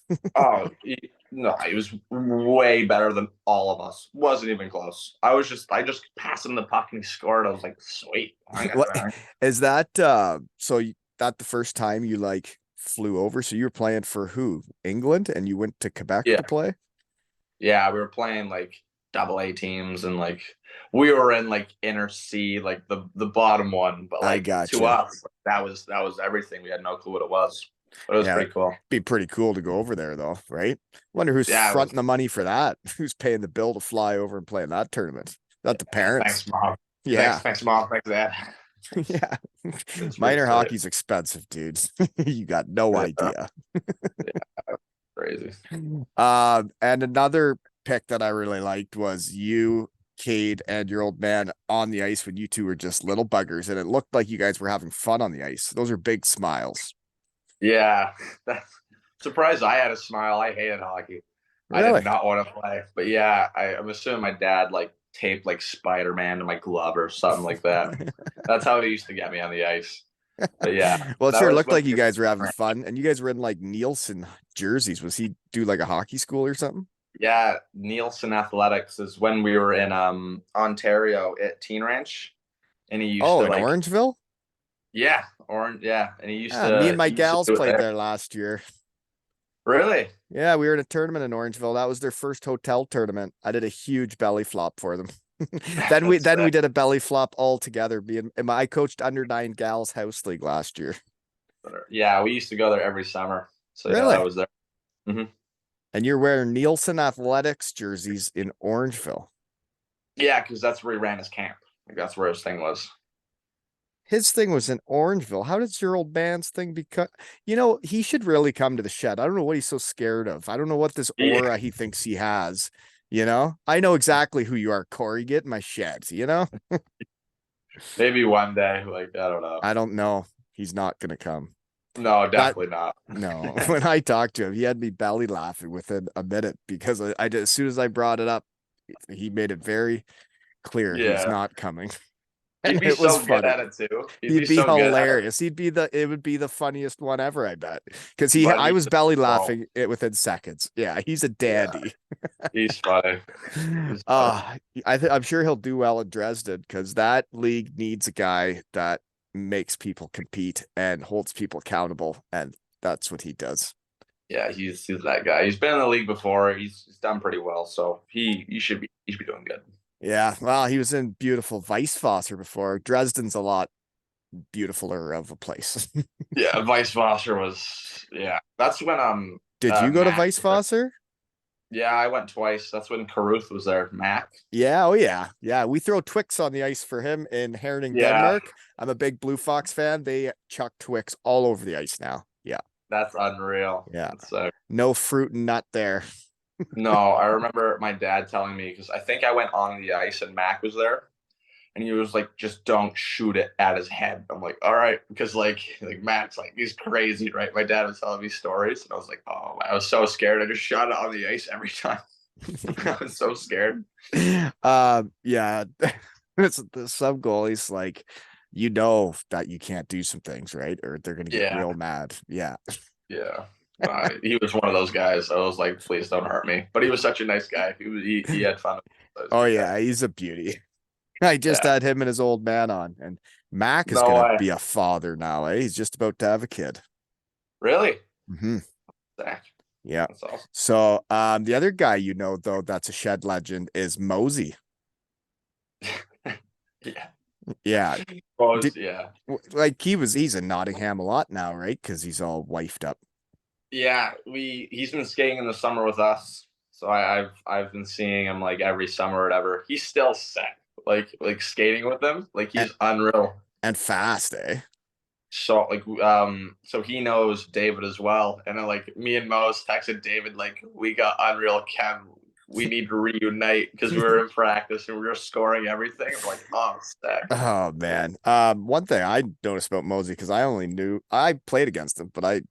No, he was way better than all of us. Wasn't even close. I just passed him the puck and he scored. I was like, sweet. I got What that. is that? That the first time you like flew over? So you were playing for who? England, and you went to Quebec Yeah, to play? yeah. We were playing like double A teams and like we were in like inner C, like the bottom one. But I like to gotcha. us, that was everything. We had no clue what it was. But it was Yeah, it'd pretty cool. be pretty cool to go over there, though, right? Wonder who's Yeah, it was. fronting the money for that? Who's paying the bill to fly over and play in that tournament? Not the parents. Thanks, mom. Yeah, Thanks, mom. Thanks, dad. yeah. It's pretty Minor sick. hockey's expensive, dudes. You got no Yeah, idea. crazy. And another pick that I really liked was you, Cade, and your old man on the ice when you two were just little buggers, and it looked like you guys were having fun on the ice. Those are big smiles. Yeah, that's surprised I had a smile. I hated hockey. I did Really? not want to play. But yeah, I'm assuming my dad like taped like Spider-Man to my glove or something like that. That's how he used to get me on the ice. But yeah, Well, it that sure was looked when like you guys were having fun, and you guys were in like Neilson jerseys. Was he do like a hockey school or something? yeah, Neilson Athletics is when we were in Ontario at Teen Ranch and he used Oh, to in like Orangeville? yeah, orange yeah, and he used Yeah, me and to my he used to gals do it played there. there last year. Really? Yeah, we were in a tournament in Orangeville. That was their first hotel tournament. I did a huge belly flop for them. then we That's then we did a belly flop all together. I coached under 9 gals house league last year. yeah, we used to go there every summer. So yeah, Really? that was there. Hmm. And you're wearing Neilson Athletics jerseys in Orangeville. Yeah, because that's where he ran his camp. Like that's where his thing was. His thing was in Orangeville. How does your old man's thing become? He should really come to the shed. I don't know what he's so scared of. I don't know what this Yeah, aura he thinks he has. I know exactly who you are, Corey. Get in my shed. maybe one day. Like I don't know. I don't know. He's not gonna come. No, That definitely not. no. When I talked to him, he had me belly laughing within a minute because I did as soon as I brought it up, he made it very clear he's Yeah, not coming. he'd And be it was so good funny. at it too. He'd He'd be be so good at it. hilarious. It would be the funniest one ever, I bet. Because But I he's was belly so laughing it within seconds. Yeah, he's a yeah, dandy. he's funny. He's funny. Uh I'm sure he'll do well in Dresden because that league needs a guy that makes people compete and holds people accountable, and that's what he does. Yeah, he's that guy. He's been in the league before. He's done pretty well. So he should be doing good. Yeah, well, he was in beautiful Weisswasser before. Dresden's a lot beautifuler of a place. Yeah, Vice Foster was yeah. That's when Did you go to Mac. Weisswasser? Yeah, I went twice. That's when Caruth was there. Mac. Yeah, oh yeah. Yeah, we throw Twix on the ice for him in Herning, Yeah, Denmark. I'm a big Blue Fox fan. They chuck Twix all over the ice now. Yeah. that's unreal. Yeah. So No fruit and nut there. no, I remember my dad telling me because I think I went on the ice and Mac was there, and he was like, "Just don't shoot it at his head." I'm like, "All right," because like Mac's like he's crazy, right? My dad was telling me stories, and I was like, "Oh," I was so scared. I just shot it on the ice every time. I was so scared. Yeah. There's some goalies like that you can't do some things, right? Or they're gonna get Yeah, real mad. Yeah. yeah. He was one of those guys. I was like, "Please don't hurt me." But he was such a nice guy. He had fun. He was a Oh good guy. yeah, he's a beauty. I just Yeah. had him and his old man on, and Mac is No gonna way. be a father now, eh? He's just about to have a kid. Really? Hmm. Zach. Yeah. That's awesome. So the other guy though that's a shed legend is Mosey. Yeah. Yeah. Was Did yeah. like he's in Nottingham a lot now, right? Because he's all wifed up. Yeah, he's been skating in the summer with us. So I've been seeing him like every summer or whatever. He's still sick. Like skating with him. Like And, he's unreal. and fast, eh? So he knows David as well. And then like me and Mose texted David like we got unreal chem. We need to reunite because we were in practice and we were scoring everything. I'm like, oh sick. Oh man. One thing I noticed about Mosey because I played against him, but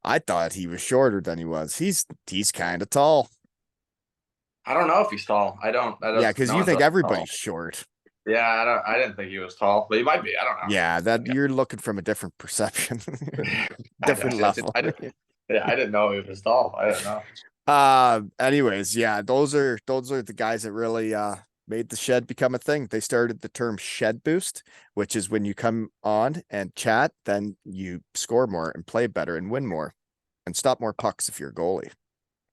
I thought he was shorter than he was. He's kind of tall. I don't know if he's tall. I Yeah, don't because know you think until everybody's short. yeah, I didn't think he was tall, but he might be. I don't Yeah, that know. you're looking from a different perception, Yeah. different level. Yeah, I didn't know he was tall. I didn't know. Anyways, yeah, those are the guys that really made the shed become a thing. They started the term shed boost, which is when you come on and chat, then you score more and play better and win more and stop more pucks if you're a goalie.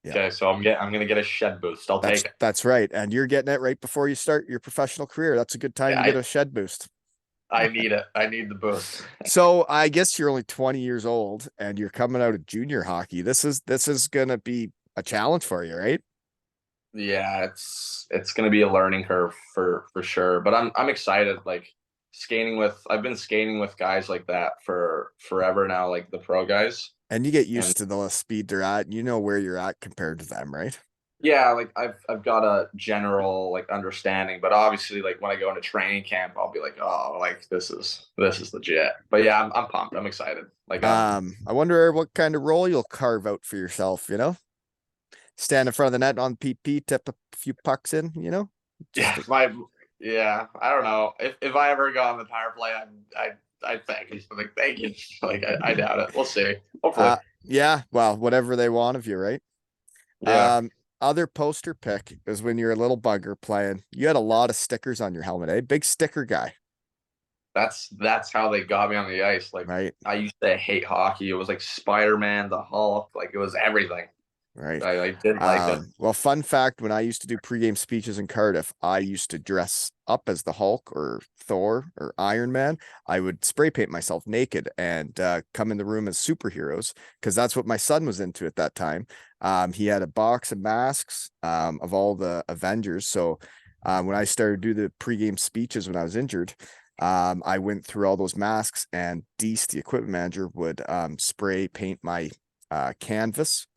Yeah. Okay, so I'm gonna get a shed boost. I'll That's take it. that's right. And you're getting it right before you start your professional career. That's a good time Yeah, to get a shed boost. I need it. I need the boost. So I guess you're only 20 years old and you're coming out of junior hockey. This is gonna be a challenge for you, right? Yeah, it's gonna be a learning curve for sure. But I'm excited. Like skating with I've been skating with guys like that for forever now, like the pro guys. And you get And used to the speed they're at. You know where you're at compared to them, right? yeah, like I've got a general like understanding, but obviously like when I go into training camp, I'll be like, oh, like this is legit. But yeah, I'm pumped. I'm excited. Like I wonder what kind of role you'll carve out for yourself, Stand in front of the net on PP, tip a few pucks in, yeah, just a, yeah, I don't know. If I ever go on the power play, I'd thank you. Like thank you. Like I doubt it. We'll see. Hopefully. yeah, well, whatever they want of you, right? Yeah. Um, Other poster pick is when you're a little bugger playing. You had a lot of stickers on your helmet, eh? Big sticker guy, That's how they got me on the ice. Like right? I used to hate hockey. It was like Spider-Man, the Hulk, like it was everything. Right. I didn't like it. Well, fun fact, when I used to do pregame speeches in Cardiff, I used to dress up as the Hulk or Thor or Iron Man. I would spray paint myself naked and come in the room as superheroes because that's what my son was into at that time. He had a box of masks of all the Avengers. So when I started to do the pregame speeches when I was injured, I went through all those masks and Deese, the equipment manager, would spray paint my canvas.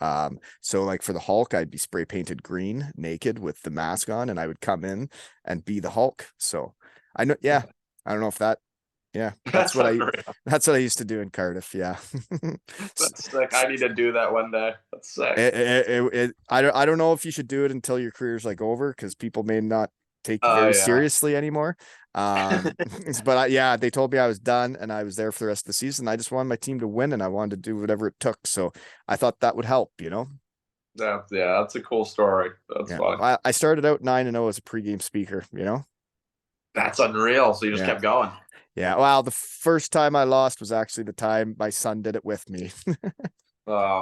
So like for the Hulk, I'd be spray painted green naked with the mask on, and I would come in and be the Hulk. So I know, yeah, I don't know if that, yeah, that's That's what I unreal. that's what I used to do in Cardiff. Yeah. That's sick. I need to do that one day. That's sick. I don't know if you should do it until your career's like over because people may not take you Oh very yeah. seriously anymore. But yeah, they told me I was done and I was there for the rest of the season. I just wanted my team to win and I wanted to do whatever it took. So I thought that would help. That's a cool story. That's Yeah. fun. I started out 9-0 as a pregame speaker. That's unreal. So you just Yeah. kept going. Yeah. Well, the first time I lost was actually the time my son did it with me.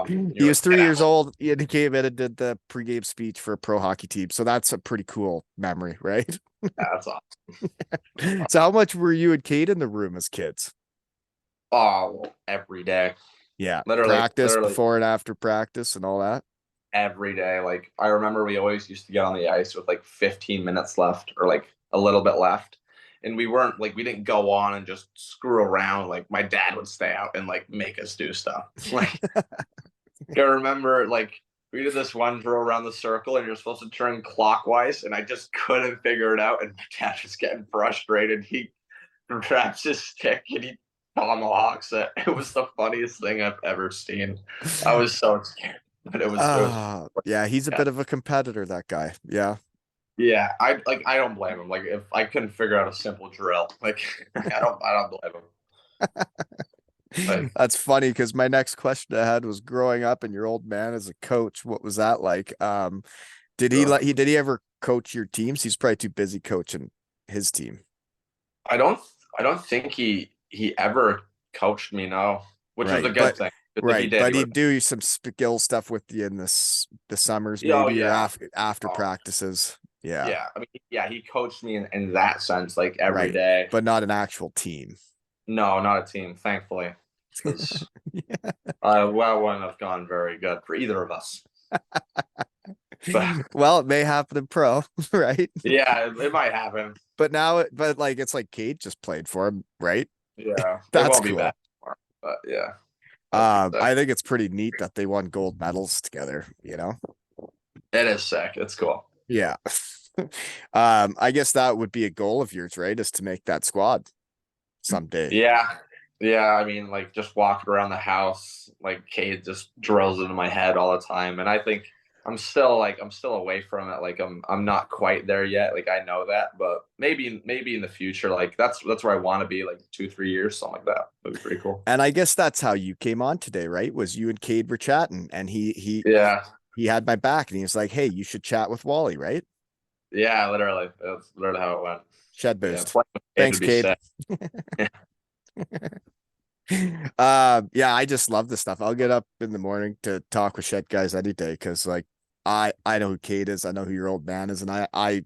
He You're was like, three get years out. old. He came in and did the pregame speech for a pro hockey team. So that's a pretty cool memory, right? That's awesome. So how much were you and Kate in the room as kids? Oh, every day. Yeah. Practice Literally before and after practice and all that. every day. Like I remember we always used to get on the ice with like 15 minutes left or like a little bit left. And we weren't like we didn't go on and just screw around. Like my dad would stay out and like make us do stuff. Like I remember like we did this one drill around the circle and you're supposed to turn clockwise and I just couldn't figure it out and my dad was getting frustrated. He grabs his stick and he tomahawks it. It was the funniest thing I've ever seen. I was so scared, but it was Yeah, he's a yeah. bit of a competitor, that guy. Yeah. Yeah, I don't blame him. Like if I couldn't figure out a simple drill, like I don't blame him. Like That's funny because my next question I had was growing up and your old man as a coach, what was that like? Did he ever coach your teams? He's probably too busy coaching his team. I don't I don't think he ever coached me, no, which was Right. a good thing. Because if he did, But he would. he'd do some skill stuff with you in the summers Oh maybe or yeah, after oh practices. Yeah. yeah. I mean, yeah, he coached me in that sense, like every Right. day. But not an actual team. No, not a team, thankfully, because Yeah. well, wouldn't have gone very good for either of us. But Well, it may happen in pro, right? yeah, it might happen. But like it's like Kate just played for him, right? Yeah, it That's won't be bad, cool. but yeah, that'd be sick. I think it's pretty neat that they won gold medals together. It is sick. It's cool. Yeah. I guess that would be a goal of yours, right? Is to make that squad someday. Yeah, yeah. I mean, like just walking around the house, like Cade just drills into my head all the time, and I think I'm still away from it. Like I'm not quite there yet. Like I know that, but maybe in the future, like that's where I want to be, like 2, 3 years, something like that. That'd be pretty cool. And I guess that's how you came on today, right? Was you and Cade were chatting, and Yeah, he had my back, and he was like, "Hey, you should chat with Wally, right?" yeah, literally. That's literally how it went. Shed Yeah, boost. playing with Cade Thanks, would be Cade. sick. Yeah, I just love this stuff. I'll get up in the morning to talk with Shed guys any day because like I know who Kate is, I know who your old man is, and I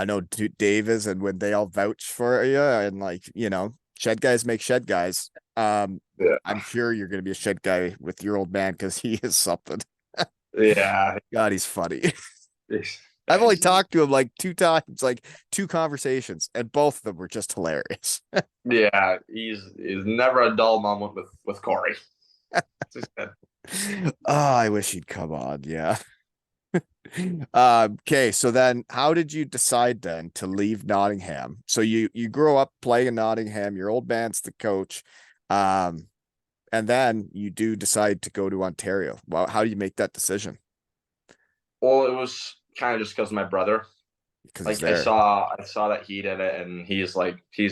know who Dave is, and when they all vouch for you and like Shed guys make Shed guys. Yeah, I'm sure you're gonna be a Shed guy with your old man because he is something. yeah. God, he's funny. I've only Thanks. talked to him like two times, like two conversations, and both of them were just hilarious. Yeah, he's never a dull moment with Corey. Just good. Oh, I wish he'd come on. Yeah. Okay, so then how did you decide then to leave Nottingham? So you grew up playing in Nottingham, your old man's the coach. Um, and then you do decide to go to Ontario. Well, how do you make that decision? Well, it was kind of just because of my brother. Because he's Like there. I saw that he did it, and he's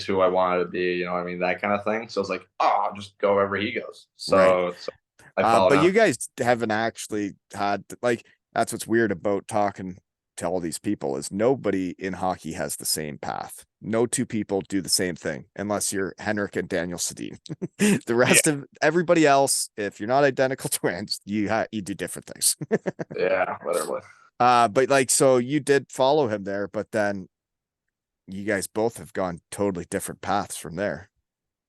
who I wanted to be. You know what I mean? That kind of thing. So I was like, oh, I'll just go wherever he goes. Right. So I followed But him. you guys haven't actually had like that's what's weird about talking to all these people is nobody in hockey has the same path. No two people do the same thing unless you're Henrik and Daniel Sedin. The Yeah, rest of everybody else, if you're not identical twins, you do different things. yeah, literally. But like so you did follow him there, but then you guys both have gone totally different paths from there.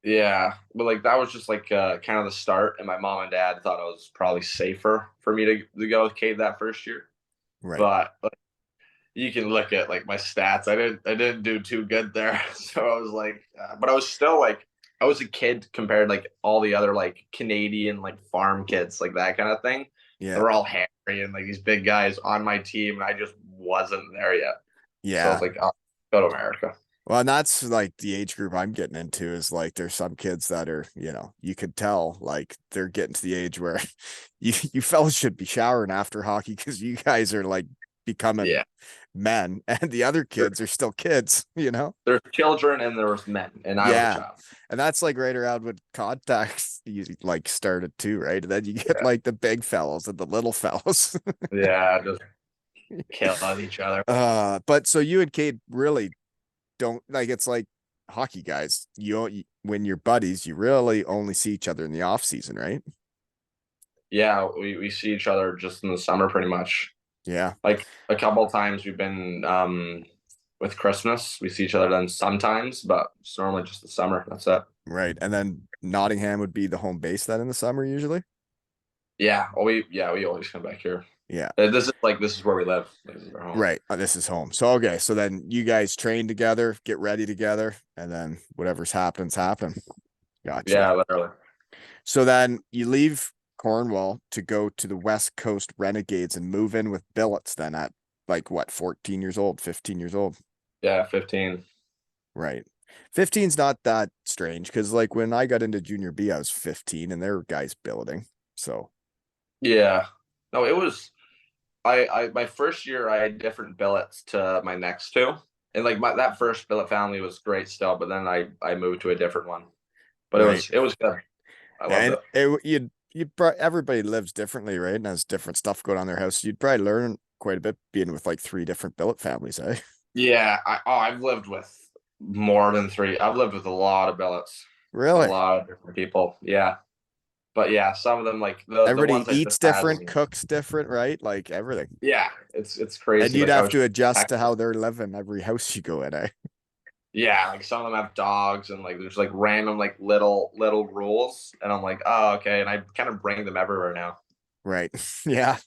Yeah, but like that was just like kind of the start, and my mom and dad thought it was probably safer for me to go with Cade that first year. Right. But like, you can look at like my stats. I didn't do too good there, so I was like, but I was still like I was a kid compared to, like all the other like Canadian like farm kids, like that kind of thing. They Yeah. were all hairy and like these big guys on my team, and I just wasn't there yet. So I was Yeah. like, oh, go to America. Well, and that's like the age group I'm getting into is like there's some kids that are, you could tell like they're getting to the age where you fellas should be showering after hockey because you guys are like becoming Yeah, men and the other there, kids are still kids. there's children and there was men, and I was a Yeah. child. And that's like right around when contacts you like started too, right? And then you get Yeah, like the big fellows and the little fellows. yeah, just killing each other. But so you and Kate really don't like it's like hockey guys. When you're buddies, you really only see each other in the off season, right? Yeah, we see each other just in the summer pretty much. Yeah, Like a couple of times we've been with Christmas. We see each other then sometimes, but it's normally just the summer. That's it. right. And then Nottingham would be the home base then in the summer usually. Yeah. Well, we always come back here. Yeah, This is where we live. This is our home. right. This is home. So okay, so then you guys train together, get ready together, and then whatever's happens happen. Gotcha. Yeah, literally. So then you leave Cornwall to go to the West Coast Renegades and move in with Billets then at like what, 14 years old, 15 years old. Yeah, 15. Right. 15's not that strange because like when I got into junior B, I was 15 and there were guys billeting. So Yeah. No, it was I my first year I had different billets to my next two. And like that first billet family was great still, but then I moved to a different one. But right. it was good. I loved And it. everybody lives differently, right? And has different stuff going on in their house. You'd probably learn quite a bit being with like three different billet families, eh? Yeah, I've lived with more than three. I've lived with a lot of billets, a Really? lot of different people. Yeah, but yeah, some of them like the Everybody ones I eats just had. different, cooks different, right? Like everything. Yeah, it's And crazy. you'd Like I have was to adjust to Texas. how they're living every house you go in, eh? Yeah, like some of them have dogs and like there's like random like little rules, and I'm like, oh okay, and I kind of bring them everywhere now. Right. Yeah.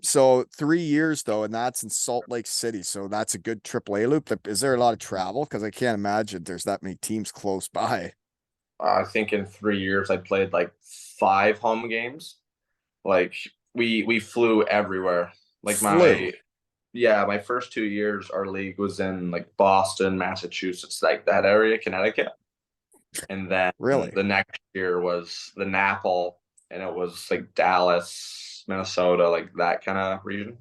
So 3 years though, and that's in Salt Lake City. So that's a good AAA loop. Is there a lot of travel? Because I can't imagine there's that many teams close by. I think in 3 years I played like 5 home games. Like we flew everywhere. Like Flew. my first 2 years our league was in like Boston, Massachusetts, like that area, Connecticut. And then Really? the next year was the Naples, and it was like Dallas, Texas, Minnesota, like that kind of region.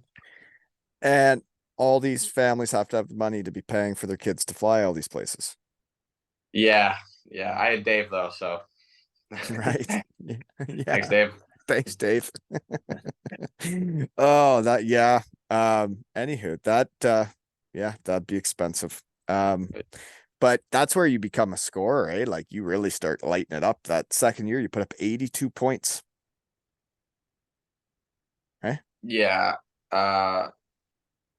And all these families have to have the money to be paying for their kids to fly all these places. Yeah, yeah. I had Dave though, so Right. thanks, Yeah. Dave. Thanks, Dave. Oh, that yeah. Anywho, that yeah, that'd be expensive. But that's where you become a scorer, eh? Like you really start lighting it up. That second year, you put up 82 points. Eh? Yeah. Uh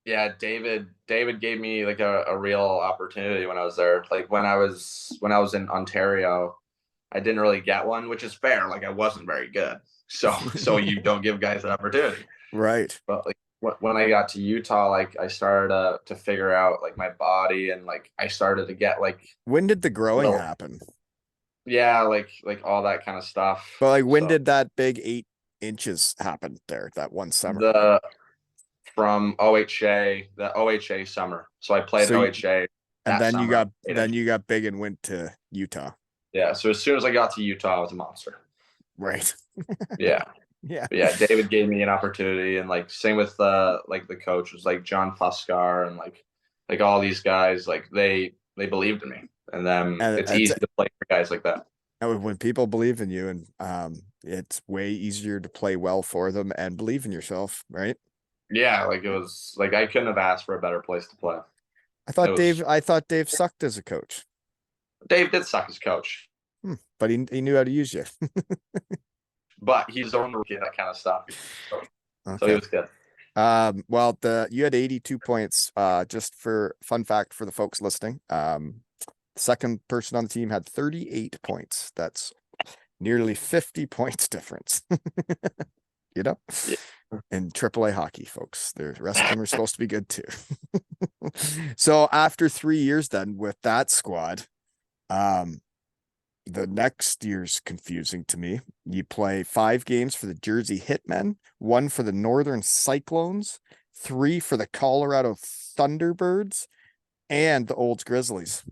yeah, David gave me like a real opportunity when I was there. Like when I was in Ontario, I didn't really get one, which is fair. Like I wasn't very good. So you don't give guys an opportunity. Right. But like when I got to Utah, like I started to figure out like my body, and like I started to get like When did the growing little, happen? yeah, like all that kind of stuff. But like when So did that big 8 inches happen there that one summer? the from OHA, the OHA summer. So I played So you, OHA and that summer. then you got big and went to Utah. Yeah. So as soon as I got to Utah, I was a monster. Right. Yeah. Yeah. But yeah, David gave me an opportunity, and like same with like the coach was like John Puskar, and like all these guys, like they believed in me, and then And it's easy to play for guys like that. when people believe in you, and it's way easier to play well for them and believe in yourself, right? Yeah, like it was like I couldn't have asked for a better place to play. It was I thought Dave sucked as a coach. Dave did suck as coach, But he knew how to use you. but he's own rookie, that kind of stuff. So he Okay. was good. Well, you had 82 points. Just for fun fact for the folks listening. The second person on the team had 38 points. That's nearly 50 points difference. You know, Yeah. in AAA hockey, folks, the rest of them are supposed to be good too. So after 3 years, then with that squad, um, the next year's confusing to me. You play 5 games for the Jersey Hitmen, 1 for the Northern Cyclones, 3 for the Colorado Thunderbirds, and the Olds Grizzlies.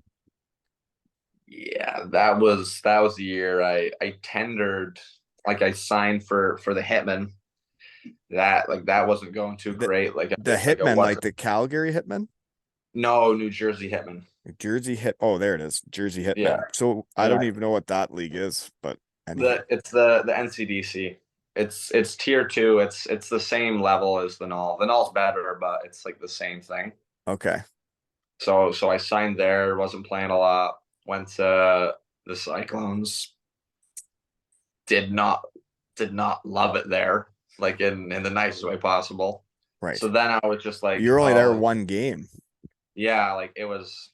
Yeah, that was the year I tendered, like I signed for the Hitmen. That like that wasn't going too The great. the I Hitmen, like wasn't. the Calgary Hitmen, No, New Jersey Hitmen. Jersey Hit. Oh, there it is, Jersey Yeah, Hitmen. So I don't yeah. even know what that league is, but anywho, It's the NCDC. It's tier two. It's the same level as the Null. The Null's better, but it's like the same thing. okay, So I signed there. Wasn't playing a lot. Went to the Cyclones. Did not did not love it there, like in the nicest way possible. right. So then I was just like, You're only there oh, 1 game. yeah, like it was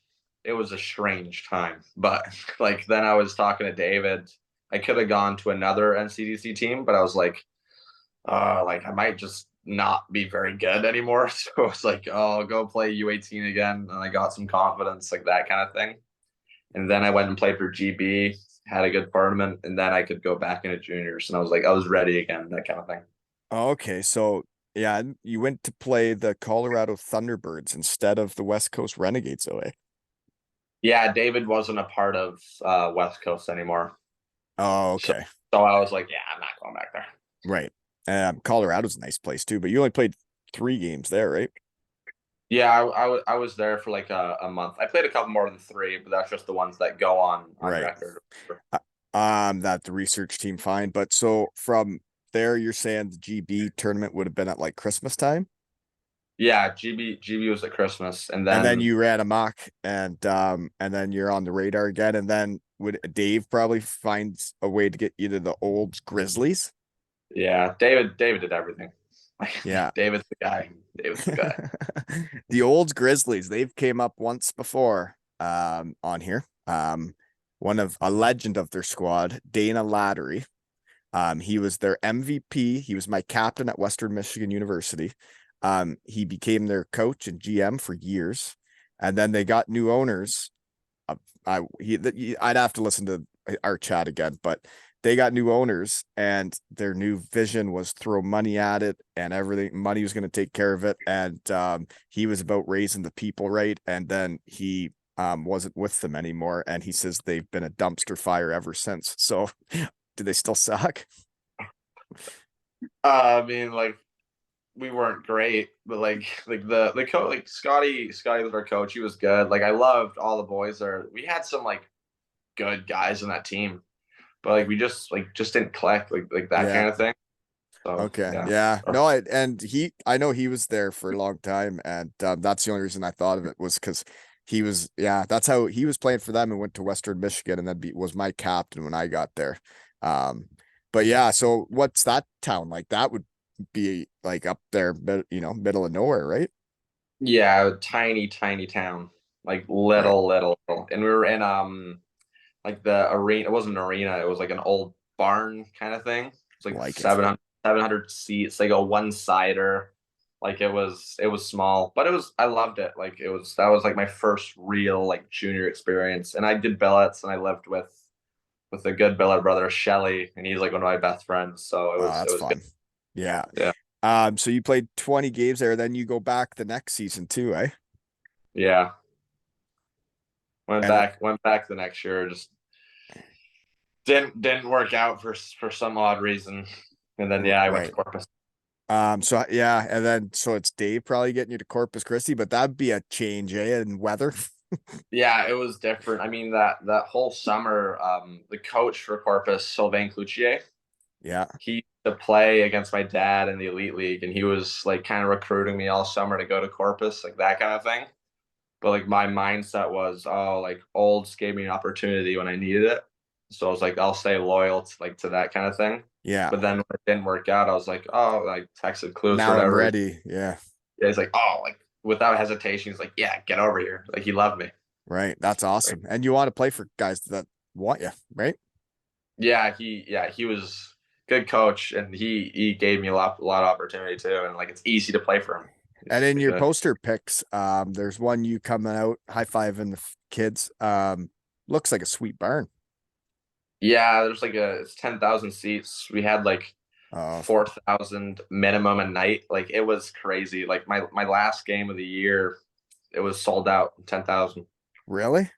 a strange time. But like then I was talking to David. I could have gone to another NCDC team, but I was like I might just not be very good anymore. So it's like, oh, I'll go play U18 again, and I got some confidence, like that kind of thing. And then I went and played for GB, had a good tournament, and then I could go back into juniors. And I was like, I was ready again, that kind of thing. Okay, so yeah, you went to play the Colorado Thunderbirds instead of the West Coast Renegades, OA. Yeah, David wasn't a part of West Coast anymore. Oh, So okay. so I was like, yeah, I'm not going back there. Right. Colorado's a nice place too, but you only played 3 games there, right? Yeah, I was there for like a month. I played a couple more than three, but that's just the ones that go on Right. record. That the research team find. But so from there, you're saying the GB tournament would have been at like Christmas time, Yeah, GB was at Christmas, and and then then you ran amok, and then you're on the radar again, and then would Dave probably finds a way to get you to the old Grizzlies? yeah, David did everything. Yeah. David's the guy. David's the guy. The old Grizzlies, they've came up once before on here. One of a legend of their squad, Dana Lattery. He was their MVP. He was my captain at Western Michigan University. He became their coach and GM for years. And then they got new owners. I'd have to listen to our chat again, but they got new owners and their new vision was throw money at it and everything. Money was going to take care of it. And he was about raising the people right. And then he wasn't with them anymore. And he says they've been a dumpster fire ever since. So do they still suck? I mean, like we weren't great, but like the coach, like Scotty was our coach. He was good. Like I loved all the boys there. We had some like good guys in that team, but like we just didn't click like that Yeah. kind of thing. So Okay. yeah. Yeah. No, and I know he was there for a long time, and that's the only reason I thought of it was because he was, yeah, that's how he was playing for them and went to Western Michigan, and then was my captain when I got there. Um, but yeah, so what's that town like? That would be like up there, middle of nowhere, right? Yeah, tiny town, like Right. little, and we were in like the arena. It wasn't an arena. It was like an old barn kind of thing. It's like Like it. 700 seats, like a one sider. Like it was small, but I loved it. Like that was like my first real like junior experience, and I did billets, and I lived with a good billet brother, Shelly, and he's like one of my best friends. So Oh, it that's was good. fun. Yeah. Yeah, So you played 20 games there, then you go back the next season too, eh? yeah. And Went back the next year. Just didn't work out for some odd reason. And then yeah, I went to right. Corpus. So yeah, and then so it's Dave probably getting you to Corpus Christi, but that'd be a change, eh? In weather. Yeah, it was different. I mean that whole summer, the coach for Corpus, Sylvain Cloutier, Yeah. he used to play against my dad in the elite league, and he was like kind of recruiting me all summer to go to Corpus, like that kind of thing. But like my mindset was, oh, like Olds gave me an opportunity when I needed it, so I was like, I'll stay loyal to that kind of thing. Yeah. But then when it didn't work out, I was like, oh, like texted Clues for Now I'm whatever reason. ready. Yeah. Yeah, he's like, oh, like without hesitation, he's like, yeah, get over here. Like he loved me. Right. That's Like, awesome. And you want to play for guys that want you, right? yeah, he was good coach, and he gave me a lot of opportunity too, and like it's easy to play for him. And It's in like your poster pics, there's one you coming out high fiving the kids. Looks like a sweet barn. yeah, there's like it's 10,000 seats. We had like Uh, 4,000 minimum a night. Like it was crazy. Like my last game of the year, it was sold out 10,000. really?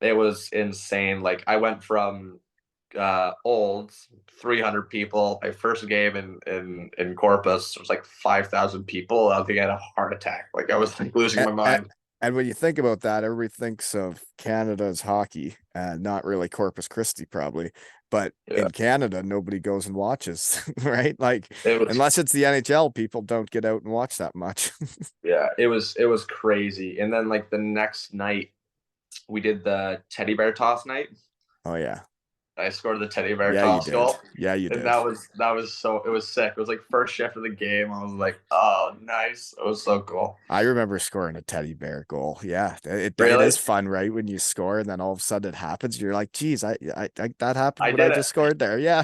It was insane. Like I went from Olds 300 people. My first game in Corpus was like 5,000 people. I think I had a heart attack. Like I was like losing And, my mind. and when you think about that, everybody thinks of Canada's hockey and not really Corpus Christi, probably. But Yeah, in Canada, nobody goes and watches, right? Like, it was unless it's the NHL, people don't get out and watch that much. yeah, it was crazy. And then like the next night, we did the teddy bear toss night. Oh, yeah. I scored the teddy bear Yeah, you toss did. goal. Yeah, you And did. that was so it was sick. It was like first shift of the game. I was like, oh, nice. It was so cool. I remember scoring a teddy bear goal. Yeah, it Really? is fun, right? When you score and then all of a sudden it happens, you're like, geez, I that happened I when I did it. just scored there. Yeah.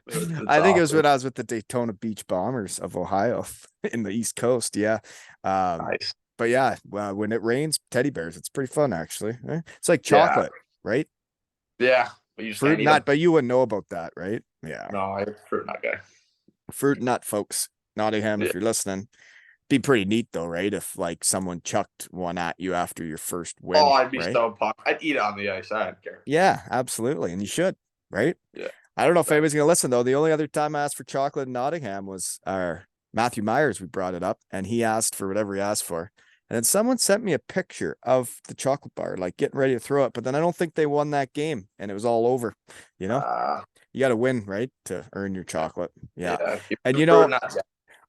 It's I think it was awesome. when I was with the Daytona Beach Bombers of Ohio in the East Coast. Yeah. Um, Nice. but yeah, well, when it rains, teddy bears, it's pretty fun actually. It's like Yeah. chocolate, right? Yeah. But you just Fruit can't eat nut, them. but you wouldn't know about that, right? Yeah. No, I'm fruit nut guy. Fruit nut, folks. Nottingham, Yeah. if you're listening. Be pretty neat though, right? If like someone chucked one at you after your first Oh, win, I'd be right? so pumped. I'd eat it on the ice. I don't care. Yeah, absolutely. And you should, right? Yeah. I don't know if Right. anybody's gonna listen though. The only other time I asked for chocolate in Nottingham was our Matthew Myers. We brought it up and he asked for whatever he asked for. And then someone sent me a picture of the chocolate bar, like getting ready to throw it. But then I don't think they won that game and it was all over. You know, Uh, you got to win, right? To earn your chocolate. Yeah. yeah. And Fruit nuts.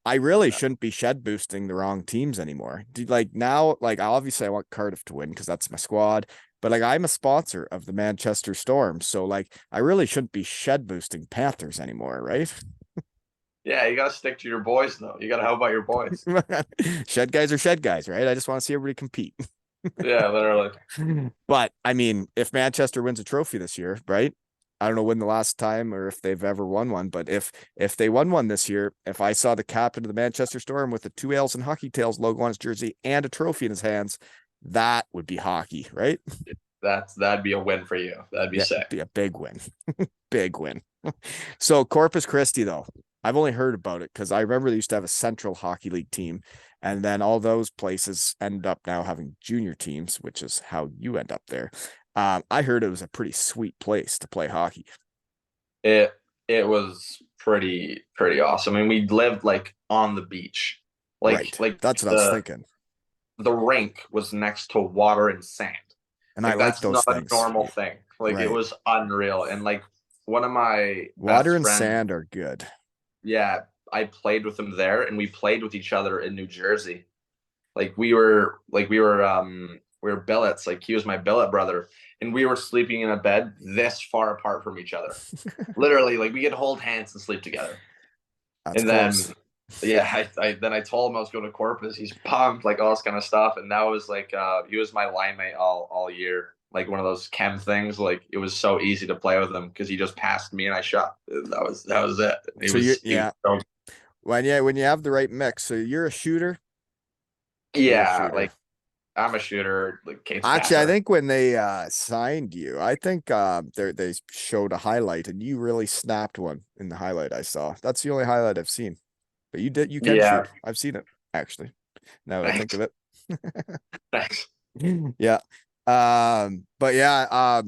I really Yeah. shouldn't be shed boosting the wrong teams anymore. Dude, like now, like obviously I want Cardiff to win because that's my squad, but like I'm a sponsor of the Manchester Storm. So like I really shouldn't be shed boosting Panthers anymore, right? Yeah, you gotta stick to your boys though. You gotta help out your boys. Shed guys are shed guys, right? I just want to see everybody compete. Yeah, literally. But I mean, if Manchester wins a trophy this year, right? I don't know when the last time or if they've ever won one, but if they won one this year, if I saw the captain of the Manchester Storm with the two L's and Hockey Tails logo on his jersey and a trophy in his hands, that would be hockey, right? That'd be a win for you. That'd be Yeah, sick. be a big win. Big win. So Corpus Christi, though, I've only heard about it because I remember they used to have a Central Hockey League team, and then all those places end up now having junior teams, which is how you end up there. I heard it was a pretty sweet place to play hockey. It it was pretty awesome. I mean, we lived like on the beach, Right. like That's what I was thinking. the rink was next to water and sand. And I Like like that's those not a things. normal thing. Like it Right. was unreal. And like one of my Water best and friends, sand are good. yeah, I played with him there, and we played with each other in New Jersey. We were billets. Like he was my billet brother, and we were sleeping in a bed this far apart from each other. Literally, like we could hold hands and sleep together. That's And then, close. yeah, I told him I was going to Corpus. He's pumped, like all this kind of stuff. And that was like he was my line mate all year. Like one of those chem things. Like it was so easy to play with him because he just passed me and I shot. That was it. He So you was he was yeah. so, When you have the right mix. So you're a shooter. You're a yeah, shooter. like I'm a shooter. Like Kate's Actually, I passer. think when they signed you, I think they showed a highlight and you really snapped one in the highlight I saw. That's the only highlight I've seen. But you can Yeah, shoot. I've seen it actually. Now that I think thanks, of it. thanks. Yeah. But yeah,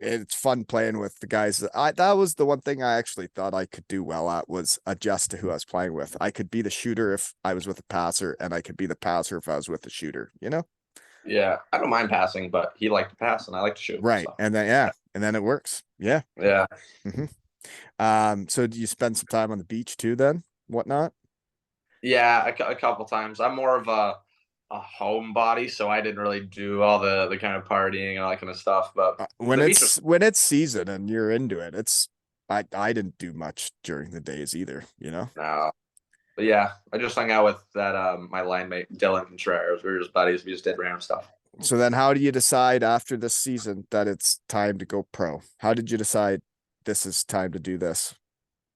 it's fun playing with the guys that was the one thing I actually thought I could do well at was adjust to who I was playing with. I could be the shooter if I was with a passer, and I could be the passer if I was with the shooter, you know? Yeah, I don't mind passing, but he liked to pass and I like to shoot. Right. So And then yeah, and then it works. Yeah. yeah, hmm So do you spend some time on the beach too then? Whatnot? yeah, a couple times. I'm more of a homebody, so I didn't really do all the kind of partying and all that kind of stuff. But When the beach was it's season and you're into it, I didn't do much during the days either, you know? no, but yeah, I just hung out with that my line mate Dylan Contreras. We were just buddies. We just did random stuff. So then how do you decide after this season that it's time to go pro? How did you decide this is time to do this?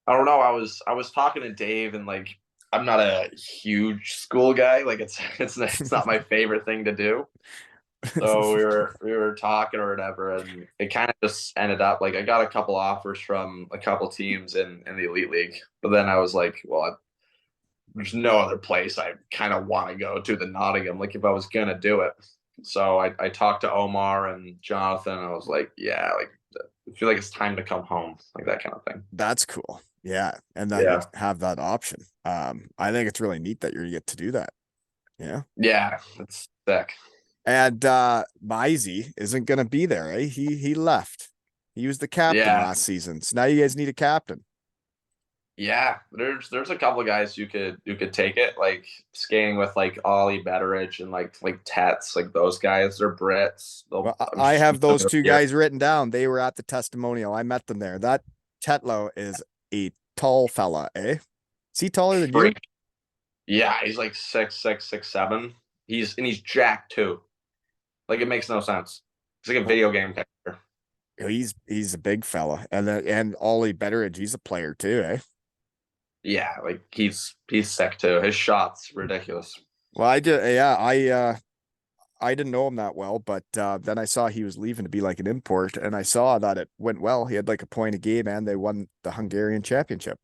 I don't know. I was talking to Dave, and like I'm not a huge school guy. Like it's not my favorite thing to do. So we were talking or whatever, and it kind of just ended up like I got a couple offers from a couple teams in the elite league, but then I was like, well, there's no other place I kind of want to go to than Nottingham. Like if I was gonna do it, so I talked to Omar and Jonathan. And I was like, yeah, like I feel like it's time to come home, like that kind of thing. That's cool. Yeah. And that you Yeah, have that option. I think it's really neat that you get to do that. Yeah. yeah, it's sick. And Mizey isn't gonna be there, eh? He left. He was the captain Yeah, last season. So now you guys need a captain. yeah. There's a couple of guys you could take it like skating with like Ollie Betteridge and like Tats like those guys. They're Brits. Well, They'll I'm I just have those two here. guys written down. They were at the testimonial. I met them there. That Tetlow is a tall fella, eh? Is he taller than you? Freak. Yeah, he's like 6'6", 6'7". He's jacked too. Like it makes no sense. He's like a Well, video game character. he's a big fella, and Ollie Betteridge, he's a player too, eh? Yeah, like he's sick too. His shots ridiculous. Well, I didn't know him that well, but then I saw he was leaving to be like an import, and I saw that it went well. He had like a point a game, and they won the Hungarian championship.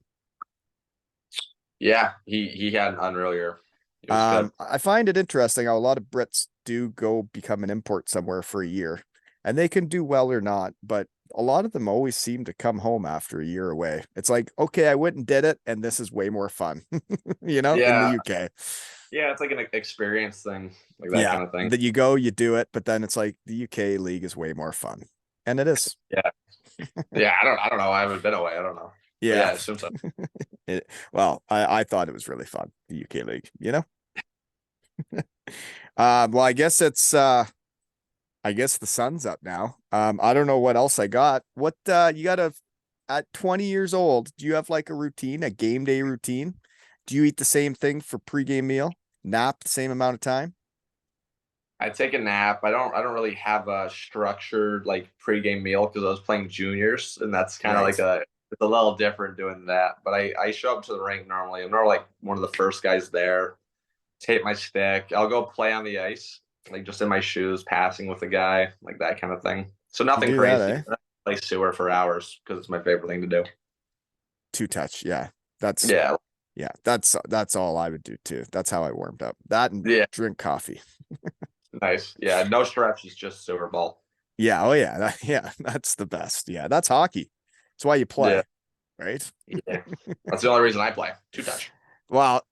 Yeah, he had an unreal year. He was good. I find it interesting how a lot of Brits do go become an import somewhere for a year, and they can do well or not, but a lot of them always seem to come home after a year away. It's like, okay, I went and did it, and this is way more fun, in the Yeah, UK. yeah, it's like an experience thing, like that Yeah, kind of thing. that you go, you do it, but then it's like the UK league is way more fun, and it is. Yeah, yeah. I don't know. I haven't been away. I don't know. But yeah, Yeah. I assume so. Well, I thought it was really fun, the UK league, you know? Well, I guess the sun's up now. I don't know what else I got. What you got at 20 years old, do you have like a routine, a game day routine? Do you eat the same thing for pregame meal? Nap the same amount of time? I take a nap. I don't really have a structured like pregame meal because I was playing juniors, and that's kind of like Right. it's a little different doing that. But I show up to the rink normally. I'm normally like one of the first guys there. Take my stick. I'll go play on the ice, like just in my shoes, passing with the guy, like that kind of thing. So You nothing do that, crazy. eh? I play sewer for hours because it's my favorite thing to do. Two touch. Yeah. That's Yeah, yeah, that's all I would do too. That's how I warmed up. That and yeah, drink coffee. nice. Yeah, no stretches, just sewer ball. Yeah, oh yeah. Yeah, that's the best. Yeah, that's hockey. That's why you Yeah, play. right? Yeah, that's the only reason I play. Two touch. Well,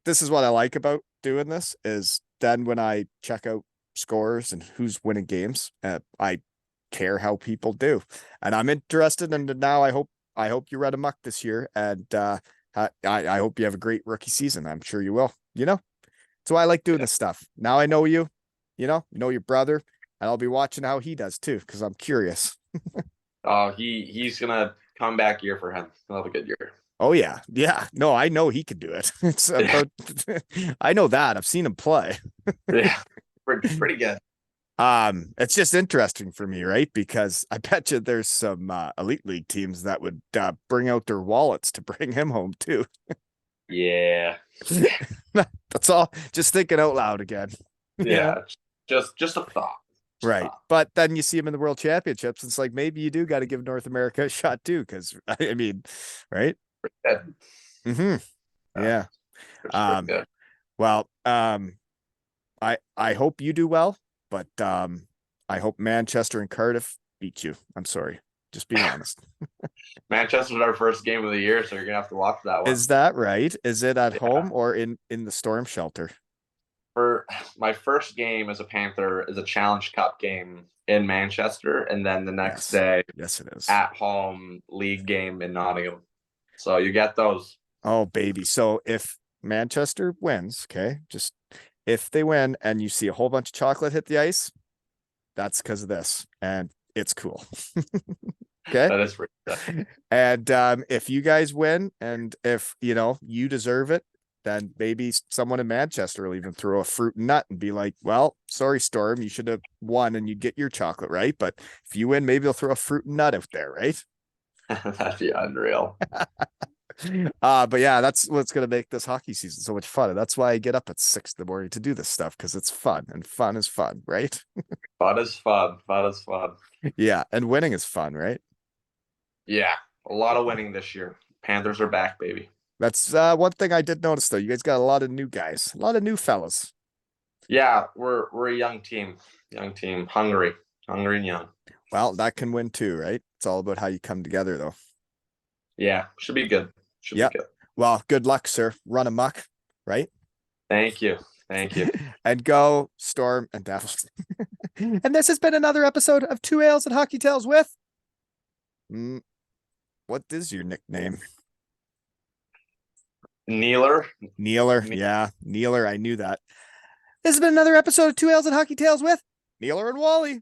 this is what I like about doing this is then when I check out scores and who's winning games, I care how people do, and I'm interested. And now I hope you read a muck this year, and I hope you have a great rookie season. I'm sure you will. So I like doing Yeah. this stuff. Now I know you. You know your brother, and I'll be watching how he does too because I'm curious. He's gonna come back year for him. He'll have a good year. Oh yeah, yeah. No, I know he can do it. It's Yeah, about. I know that. I've seen him play. yeah, pretty good. It's just interesting for me, right? Because I bet you there's some elite league teams that would bring out their wallets to bring him home too. Yeah, That's all. Just thinking out loud again. yeah. Just a thought. Just a Right. thought. But then you see him in the world championships. It's like maybe you do got to give North America a shot too, because I mean, right? Good. Hmm. Uh, Yeah. it's pretty Um, good. well, I hope you do well, but I hope Manchester and Cardiff beat you. I'm sorry. Just being honest. Manchester's our first game of the year, so you're gonna have to watch that one. Is that right? Is it at Yeah. home or in the storm shelter? For my first game as a Panther is a Challenge Cup game in Manchester, and then the next Yes. day Yes, it is. at home league game in Nottingham. So you get those. Oh, baby. So if Manchester wins, okay, just if they win and you see a whole bunch of chocolate hit the ice, that's because of this. And it's cool. Okay. That is pretty good. And if you guys win and if you deserve it, then maybe someone in Manchester will even throw a fruit and nut and be like, well, sorry, Storm, you should have won and you'd get your chocolate, right? But if you win, maybe they'll throw a fruit and nut out there, right? That'd be unreal. But yeah, that's what's gonna make this hockey season so much fun. And that's why I get up at 6 in the morning to do this stuff, because it's fun and fun is fun, right? Fun is fun. Fun is fun. Yeah, and winning is fun, right? Yeah, a lot of winning this year. Panthers are back, baby. That's one thing I did notice though. You guys got a lot of new guys, a lot of new fellas. Yeah, we're a young team, hungry and young. Well, that can win too, right? It's all about how you come together though. Yeah, should be good. Should Yeah. be good. Well, good luck, sir. Run amok, right? Thank you. Thank you. And go Storm and Devils. And this has been another episode of Two Ales and Hockey Tales with. What is your nickname? Neeler. Neeler. Yeah, Neeler. I knew that. This has been another episode of Two Ales and Hockey Tales with Neeler and Wally.